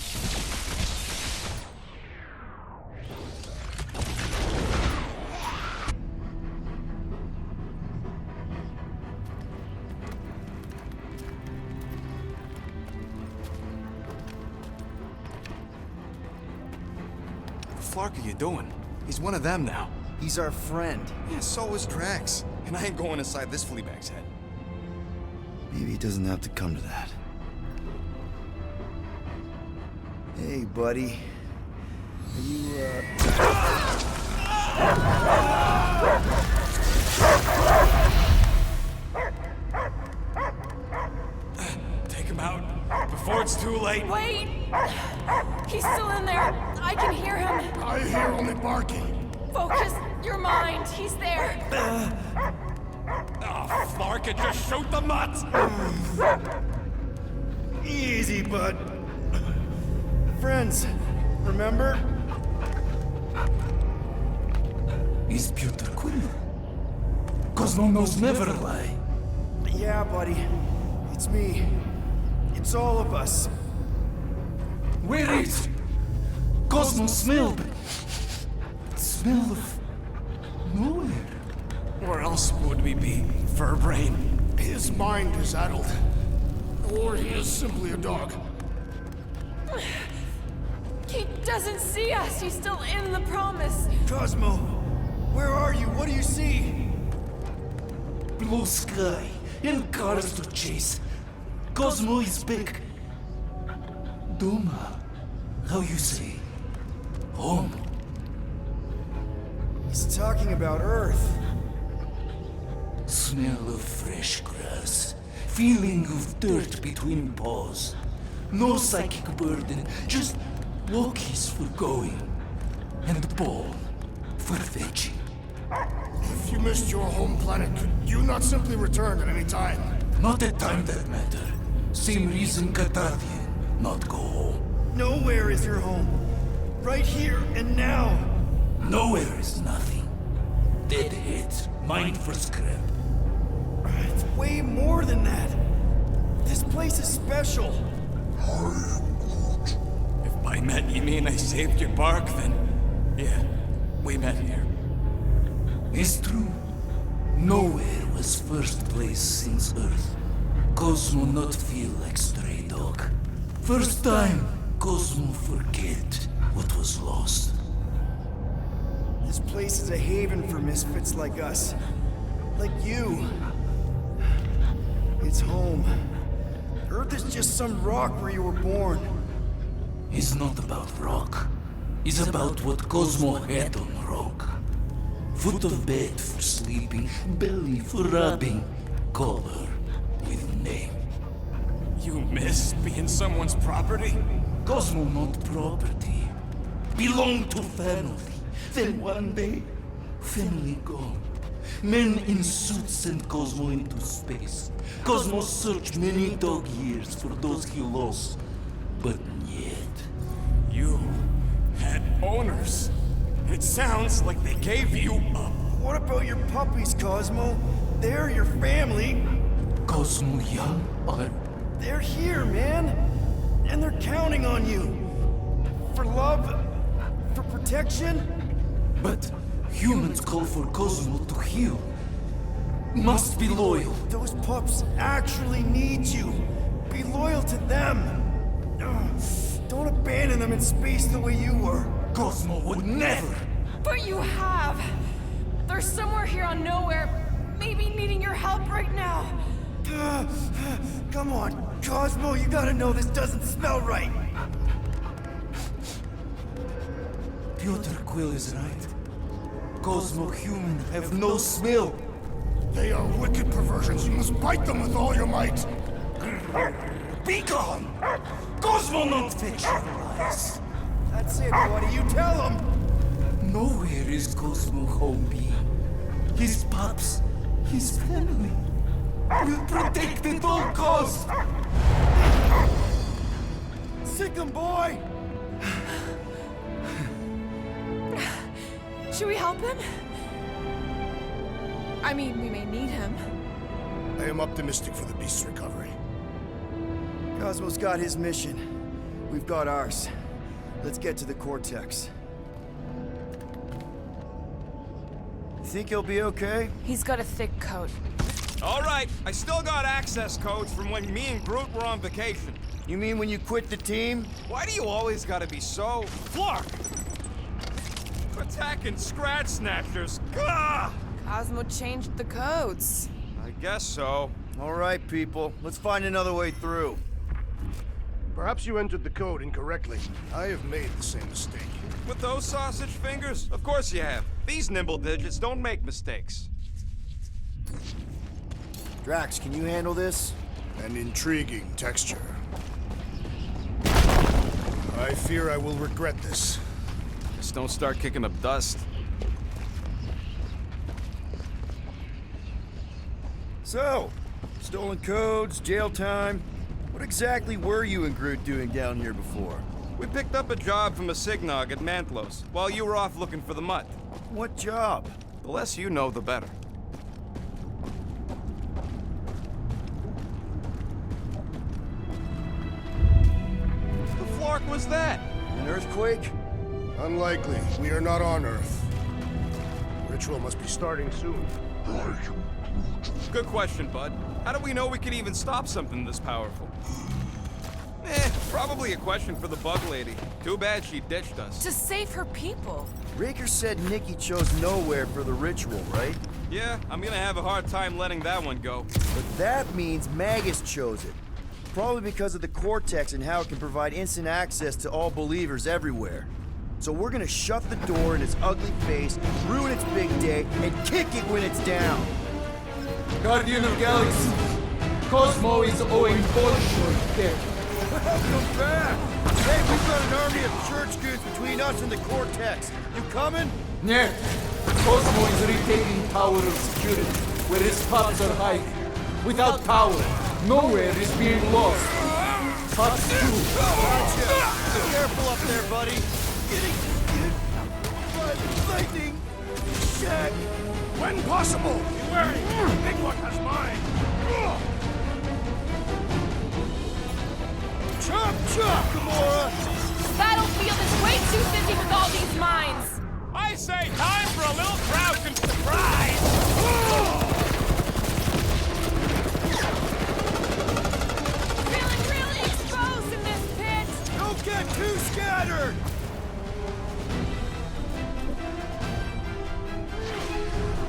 What the fuck are you doing? He's one of them now. He's our friend. Yeah, so is Drax. And I ain't going inside this fleabag's head. Maybe it doesn't have to come to that. Hey, buddy. Are you, Take him out before it's too late. Wait! He's still in there. I can hear him. I hear only barking. Focus your mind. He's there. Oh, Flark, just shoot the mutt! Easy, bud. Friends, remember? Is Peter Quill? Cosmo knows never lie. Yeah, buddy. It's me. It's all of us. Where is Cosmo smelled? Smell of nowhere. Where else would we be, Furbrain? His mind is addled. Or he is simply a dog. He doesn't see us. He's still in the promise. Cosmo, where are you? What do you see? Blue sky and cars to chase. Cosmo is back. Doma, how you say? Home. He's talking about Earth. Smell of fresh grass. Feeling of dirt between paws. No psychic burden, just walkies for going. And the ball for fetching. If you missed your home planet, could you not simply return at any time? Not at time that matter. Same reason Katardian not go home. Nowhere is your home. Right here and now. Nowhere is nothing. Dead heads, mind for scrap. It's way more than that. This place is special. If by met you mean I saved your bark, then yeah, we met here. It's true. Nowhere was first place since Earth. Cosmo not feel like stray dog. First time, Cosmo forget what was lost. This place is a haven for misfits like us. Like you. It's home. Earth is just some rock where you were born. It's not about rock. It's about what Cosmo had on rock. Foot of bed for sleeping, belly for rubbing. Call her with name. You miss being someone's property? Cosmo not property. Belong to family. Then one day, family gone. Men in suits send Cosmo into space. Cosmo searched many dog years for those he lost. But yet... You had owners. It sounds like they gave you up. What about your puppies, Cosmo? They're your family. Cosmo young are... They're here, man. And they're counting on you. For love, for protection. But humans call for Cosmo to heal. Must be loyal. Those pups actually need you. Be loyal to them. Don't abandon them in space the way you were. Cosmo would never. But you have. They're somewhere here on Knowhere, maybe needing your help right now. Come on, Cosmo, you gotta know this doesn't smell right. Piotr Quill is right. Cosmo human have no smell. They are wicked perversions. You must bite them with all your might. Be gone! Cosmo not fictionalize. That's it, buddy. You tell him. Nowhere is Cosmo home be. His pups, his family. Will protect at all costs. Sick him, boy! Should we help him? I mean, we may need him. I am optimistic for the beast's recovery. Cosmo's got his mission. We've got ours. Let's get to the Cortex. You think he'll be okay? He's got a thick coat. All right, I still got access codes from when me and Groot were on vacation. You mean when you quit the team? Why do you always gotta be so... Flark! Attacking Scratch Snatchers. Gah! Cosmo changed the codes. I guess so. All right, people. Let's find another way through. Perhaps you entered the code incorrectly. I have made the same mistake. With those sausage fingers? Of course you have. These nimble digits don't make mistakes. Drax, can you handle this? An intriguing texture. I fear I will regret this. Just don't start kicking up dust. So, stolen codes, jail time. What exactly were you and Groot doing down here before? We picked up a job from a Signog at Mantlos, while you were off looking for the mutt. What job? The less you know, the better. The flark was that? An earthquake? Unlikely. We are not on Earth. Ritual must be starting soon. Good question, bud. How do we know we can even stop something this powerful? Probably a question for the bug lady. Too bad she ditched us. To save her people. Raker said Nikki chose Knowhere for the ritual, right? Yeah, I'm gonna have a hard time letting that one go. But that means Magus chose it. Probably because of the Cortex and how it can provide instant access to all believers everywhere. So we're gonna shut the door in its ugly face, ruin its big day, and kick it when it's down. Guardian of Galaxy, Cosmo is owing Bolshoi debt. Welcome back! Hey, we've got an army of church goods between us and the Cortex. You coming? Нет. Cosmo is retaking Tower of Security, where his pups are hiding. Without power, Knowhere is being lost. Pups too. Gotcha! Be careful up there, buddy. Getting hit by lightning. Shaq! When possible! Be wary! Big one has mine! Chop, chop, Gamora! Battlefield is way too busy with all these mines. I say time for a little crouch and surprise! Feeling really exposed in this pit. Don't get too scattered!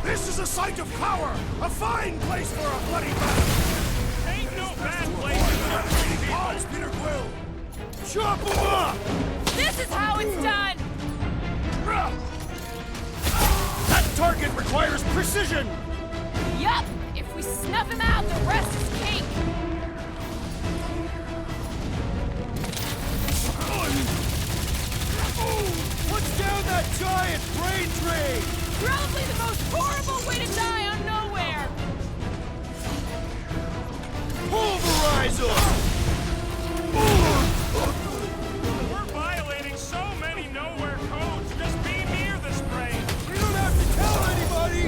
This is a site of power! A fine place for a bloody battle! Ain't no bad place for Pause, Peter Quill! Chop him up! This is how it's done. That target requires precision! Yup. If we snuff him out, the rest is cake. giant brain drain! Probably the most horrible way to die on Knowhere! Pulverizer! We're violating so many Knowhere codes. Just be near this brain. We don't have to tell anybody!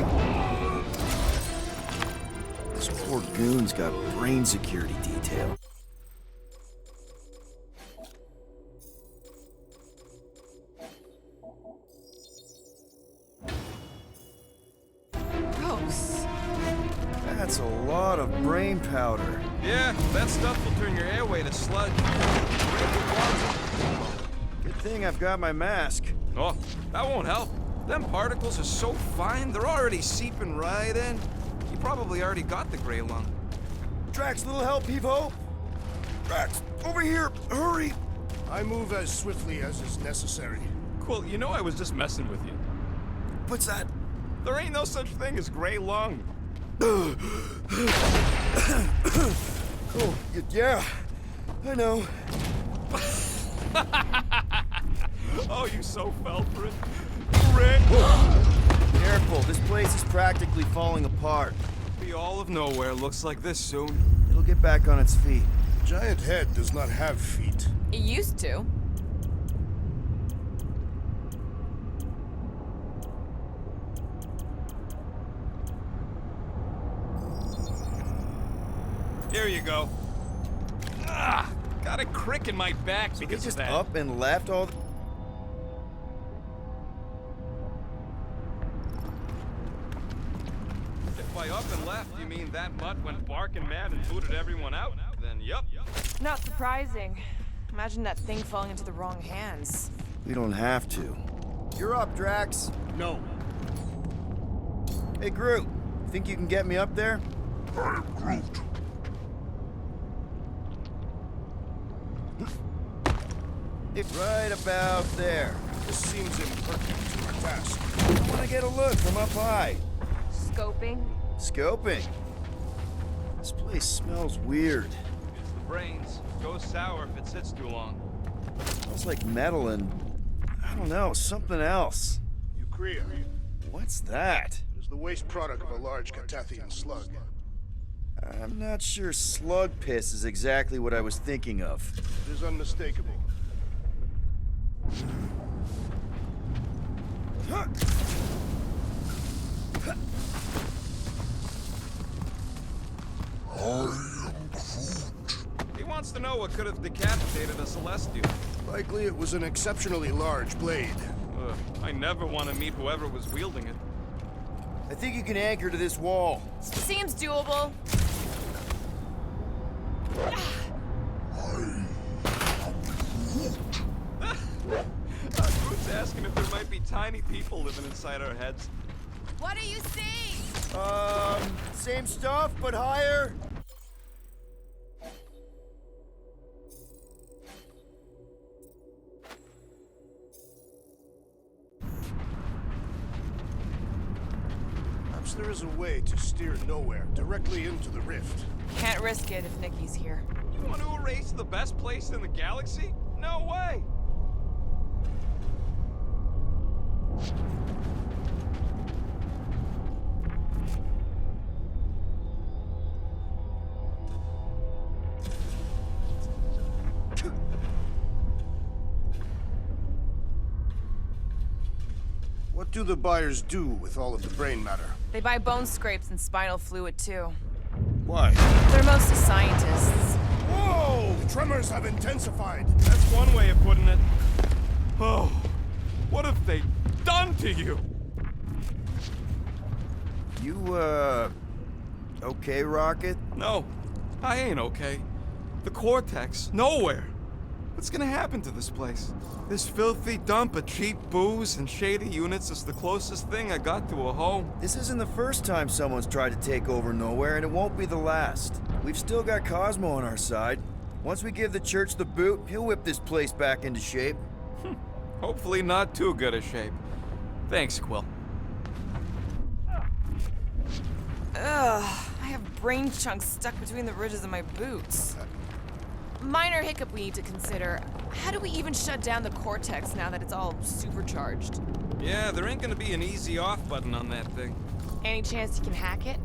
This poor goon's got brain security detail. Gross. That's a lot of brain powder. Yeah, that stuff will turn your airway to sludge. Good thing I've got my mask. Oh, that won't help. Them particles are so fine, they're already seeping right in. You probably already got the gray lung. Drax, little help, Heave-Ho! Drax, over here! Hurry! I move as swiftly as is necessary. Quill, you know I was just messing with you. What's that? There ain't no such thing as gray lung. Oh, yeah. I know. Oh, you so fell for it. Rick! Careful, this place is practically falling apart. Be all of Knowhere looks like this soon. It'll get back on its feet. Giant head does not have feet. It used to. Here you go. Ah, got a crick in my back So they because of just that. up and left all the... If by up and left you mean that mutt went barking mad and booted everyone out, then yup. Not surprising. Imagine that thing falling into the wrong hands. We don't have to. You're up, Drax. No. Hey, Groot. Think you can get me up there? I am Groot. It's right about there. This seems impertinent to our task. I want to get a look from up high. Scoping? Scoping. This place smells weird. It's the brains. Goes sour if it sits too long. Smells like metal and... I don't know, something else. Eucrea. What's that? It is the waste product of a large Catathian slug. I'm not sure slug piss is exactly what I was thinking of. It is unmistakable. He wants to know what could have decapitated a Celestial. Likely it was an exceptionally large blade. Ugh, I never want to meet whoever was wielding it. I think you can anchor to this wall. Seems doable. Groot's asking if there might be tiny people living inside our heads. What do you see? Same stuff, but higher. Perhaps there is a way to steer Knowhere directly into the rift. Can't risk it if Nikki's here. You want to erase the best place in the galaxy? No way! What do the buyers do with all of the brain matter? They buy bone scrapes and spinal fluid too. Why? They're mostly scientists. Whoa! The tremors have intensified. That's one way of putting it. Oh, what have they done to you? You, okay, Rocket? No, I ain't okay. The Cortex, Knowhere. What's gonna happen to this place? This filthy dump of cheap booze and shady units is the closest thing I got to a home. This isn't the first time someone's tried to take over Knowhere, and it won't be the last. We've still got Cosmo on our side. Once we give the church the boot, he'll whip this place back into shape. Hopefully not too good a shape. Thanks, Quill. Ugh, I have brain chunks stuck between the ridges of my boots. minor hiccup we need to consider. How do we even shut down the cortex now that it's all supercharged? Yeah, there ain't gonna be an easy off button on that thing. Any chance you can hack it?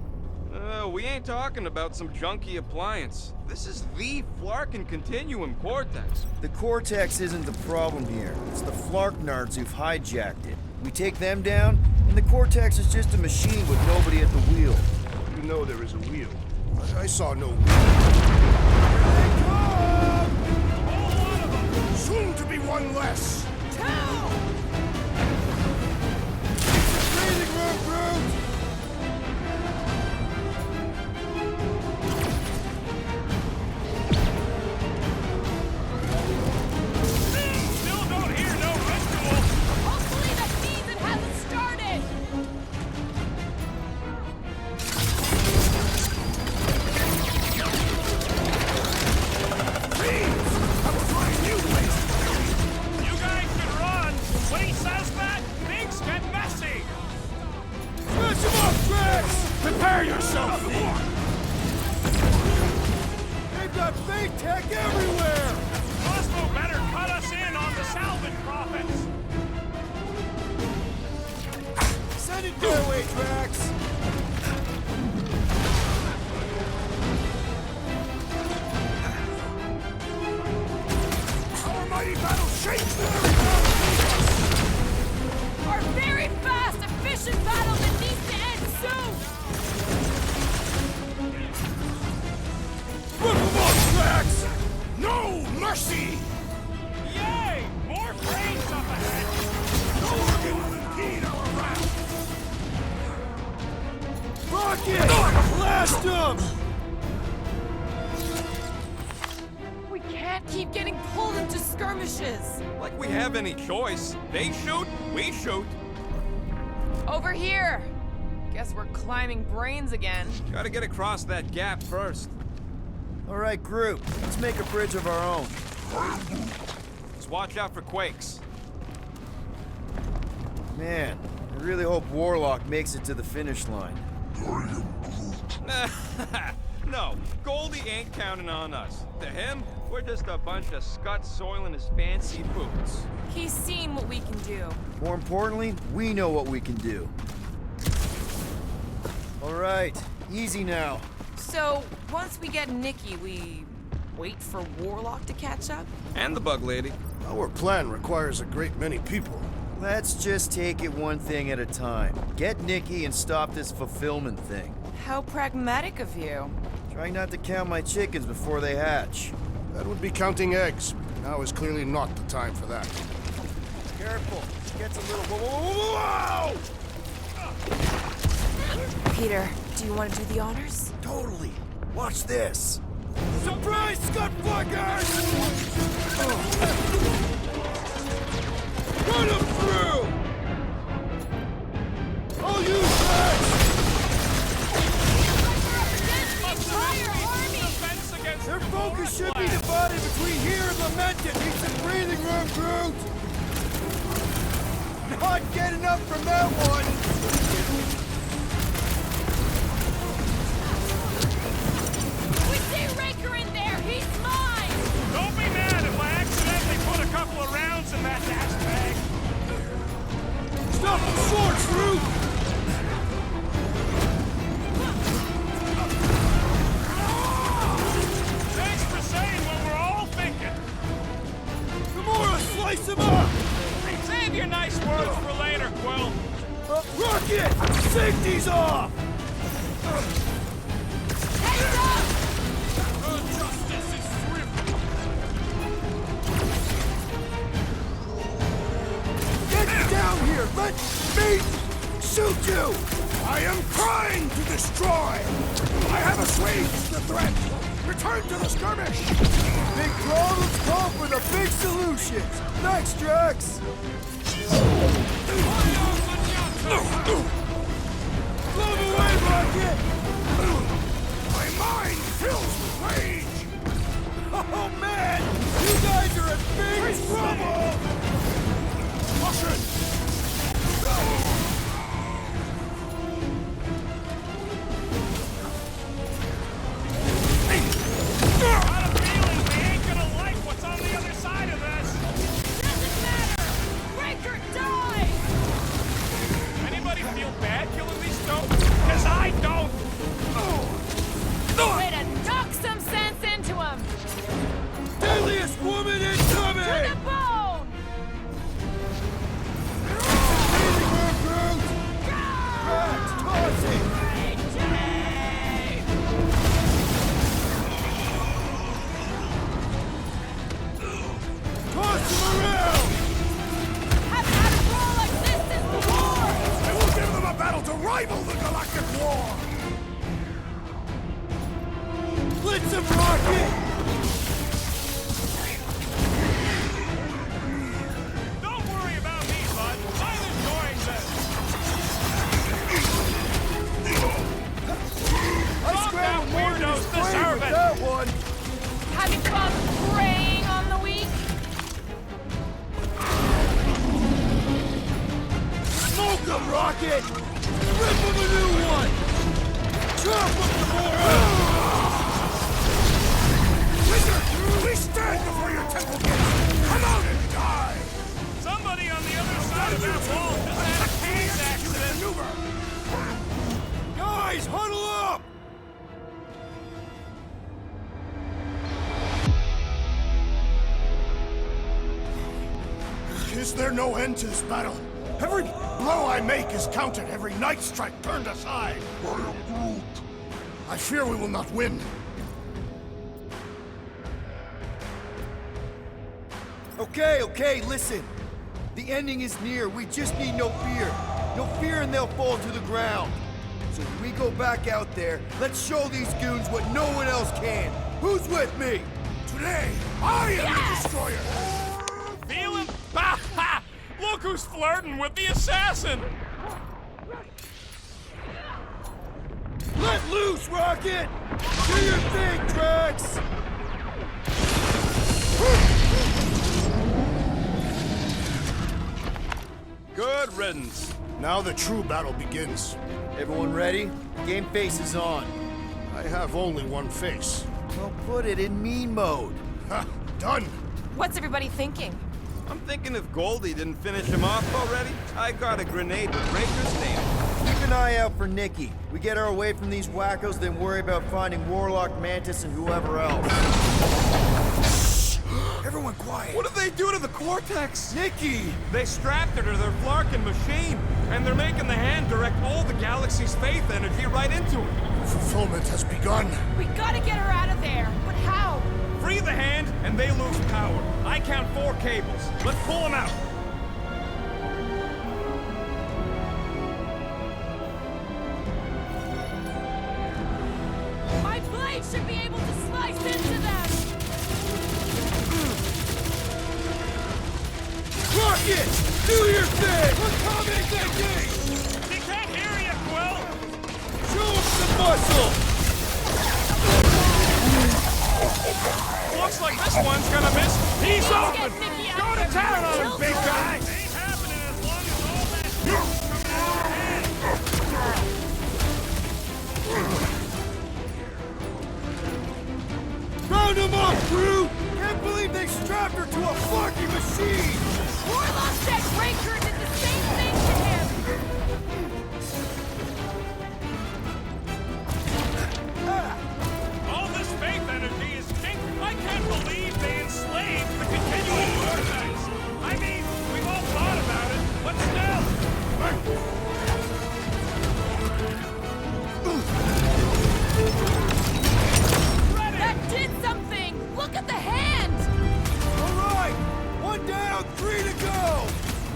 We ain't talking about some junky appliance. This is the Flarkin Continuum Cortex. The cortex isn't the problem here. It's the Flarknards who've hijacked it. We take them down, and the cortex is just a machine with nobody at the wheel. You know there is a wheel. I saw no wheel. Soon to be one less. Breathing room, Groot! Still don't hear no ritual. Hopefully the season hasn't started! You guys can run. When he says that, things get messy. Smash him up, Drax! Prepare yourself, Thor! They've got fake tech everywhere! Cosmo better cut us in on the salvage profits. Send it their way, Drax! Our mighty battle shakes the very ground beneath us! Our very fast, efficient battle that needs to end soon! Rip them off, Drax! No mercy! Yay! More brains up ahead. No organ will impede our round! Rocket! Blast them! We can't keep getting pulled into skirmishes! Like we have any choice. They shoot, we shoot. Over here! Guess we're climbing brains again. Gotta get across that gap first. All right, Groot, let's make a bridge of our own. Just watch out for quakes. Man, I really hope Warlock makes it to the finish line. No, Goldie ain't counting on us. To him, we're just a bunch of scuts soiling his fancy boots. He's seen what we can do. More importantly, we know what we can do. All right, easy now. So, once we get Nikki, we wait for Warlock to catch up? And the bug lady. Our plan requires a great many people. Let's just take it one thing at a time. Get Nikki and stop this fulfillment thing. How pragmatic of you. Trying not to count my chickens before they hatch. That would be counting eggs. Now is clearly not the time for that. Careful, it gets a little... Whoa! Peter, do you want to do the honors? Totally. Watch this. Surprise, Scott Flaggers! Run him through! I'll use that! Their focus should be divided between here and Lamented. Need some breathing room, Groot! Not getting up from that one! We see Raker in there! He's mine! Don't be mad if I accidentally put a couple of rounds in that dash bag. Stop the swords, Groot! Thanks for saying what we're all thinking. Gamora, slice him up! Save your nice words for later, Quill. Rocket! Safety's off! Heads up! Justice is swift. Get down here! Let me shoot you! I am trying to destroy! I have assuaged the threat! Return to the skirmish! Big problems call for the big solutions! Thanks, Drax! Blow away, Rocket! My mind fills with rage! Oh, man! You guys are in big trouble! Caution! Got a feeling we ain't it! Rip him a new one! Chop him some more! Wizard! Please stand before your temple gates! Come out and die! Somebody on the other side of that wall just had a cage accident. Maneuver! Guys, huddle up! Is there no end to this battle? Every blow I make is counted, every night strike turned aside. I am Groot. I fear we will not win. Okay, listen. The ending is near. We just need no fear. No fear and they'll fall to the ground. So when we go back out there, let's show these goons what no one else can. Who's with me? Today, I am the destroyer! Feel him? Ha ha! Look who's flirting with the assassin! Let loose, Rocket! Do your thing, Drax! Good riddance. Now the true battle begins. Everyone ready? Game face is on. I have only one face. Well, put it in me mode. Ha! Done! What's everybody thinking? I'm thinking if Goldie didn't finish him off already, I got a grenade with Raker's name. Keep an eye out for Nikki. We get her away from these wackos, then worry about finding Warlock, Mantis, and whoever else. Everyone quiet. What did they do to the Cortex? Nikki! They strapped her to their Flarkin machine, and they're making the hand direct all the galaxy's faith energy right into it. Fulfillment has begun. We gotta get her out of there. But how? Free the hand, and they lose power. I count 4 cables. Let's pull them out. My blade should be able to slice into them. Rocket! Do your thing! We're coming, Nikki! He can't hear you, Quill! Show him some muscle! Looks like this one's gonna miss. He's Let's open! get Nikki out Go of to there. town on him, Kill big her. guy! Ain't happening as long as all that juice coming out of your head. Round him up, crew! Can't believe they strapped her to a fucking machine! Warlock said Raker did the same thing to him. All this faith energy is stink. I can't believe they enslaved the continuing vortex. I mean, we've all thought about it, but still. That did something. Look at the hand. All right! One down, 3 to go!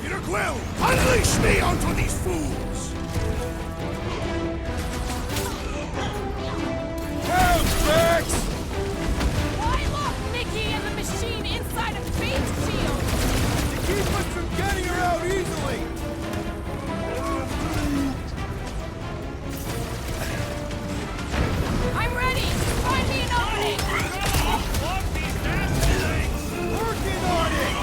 Peter Quill, unleash me onto these fools! Down, Drax! Why lock Nikki and the machine inside a faith shield? To keep us from getting her out easily! I'm ready. Find me an opening. Plug these nasty things. Working on it!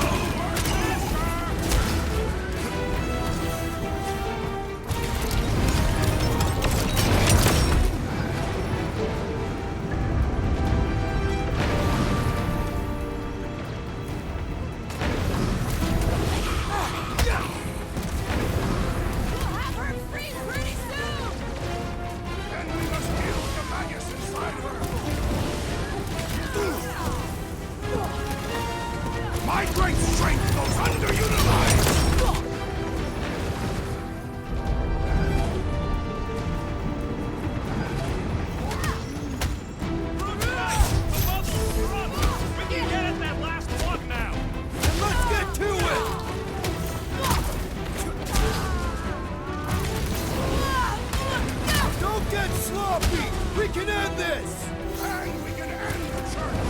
We'll have her free pretty soon. And we must kill the Magus inside her! My great strength goes underutilized! We can get at that last plug now. And let's get to it! Don't get sloppy! We can end this! And we can end the church!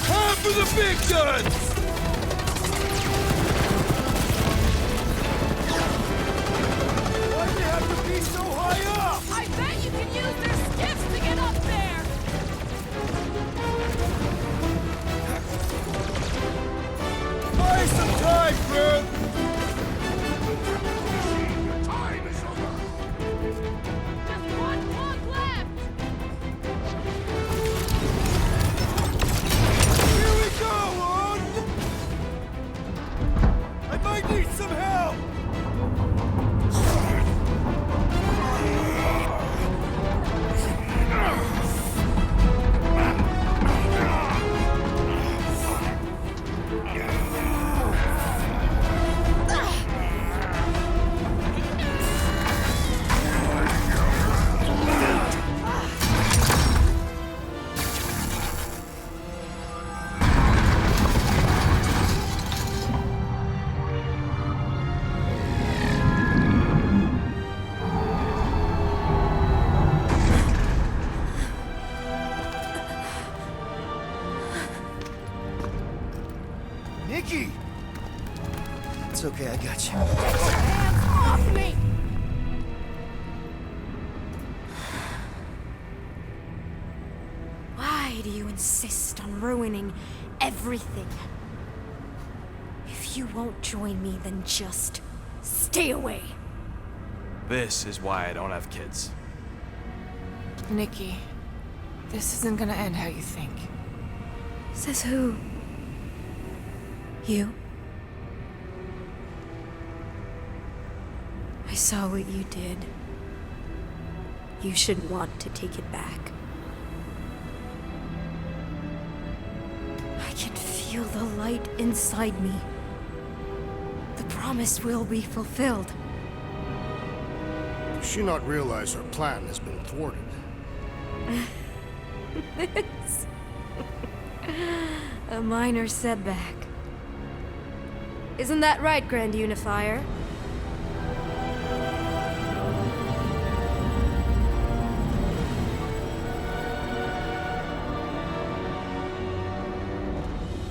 Time for the big guns! Why'd they have to be so high up? I bet you can use their skiffs to get up there. Buy some time, bro! Nikki! It's okay, I got you. Hands off me! Why do you insist on ruining everything? If you won't join me, then just stay away. This is why I don't have kids. Nikki, this isn't gonna end how you think. Says who? You? I saw what you did. You should want to take it back. I can feel the light inside me. The promise will be fulfilled. Does she not realize her plan has been thwarted? It's a minor setback. Isn't that right, Grand Unifier?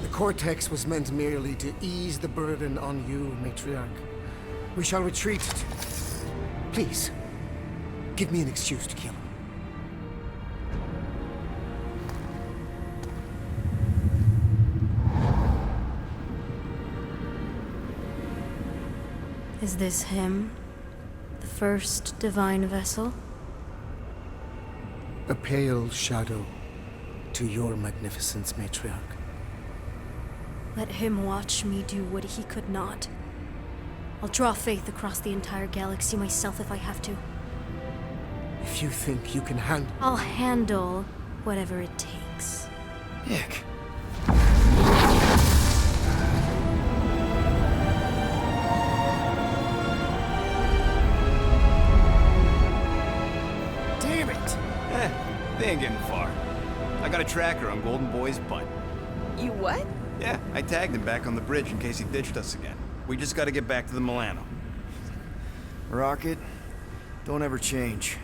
The Cortex was meant merely to ease the burden on you, Matriarch. We shall retreat. Please, give me an excuse to kill him. Is this him? The first divine vessel? A pale shadow to your magnificence, Matriarch. Let him watch me do what he could not. I'll draw faith across the entire galaxy myself if I have to. If you think you can handle... I'll handle whatever it takes. Nick. Damn it! They ain't getting far. I got a tracker on Golden Boy's butt. You what? Yeah, I tagged him back on the bridge in case he ditched us again. We just gotta get back to the Milano. Rocket, don't ever change.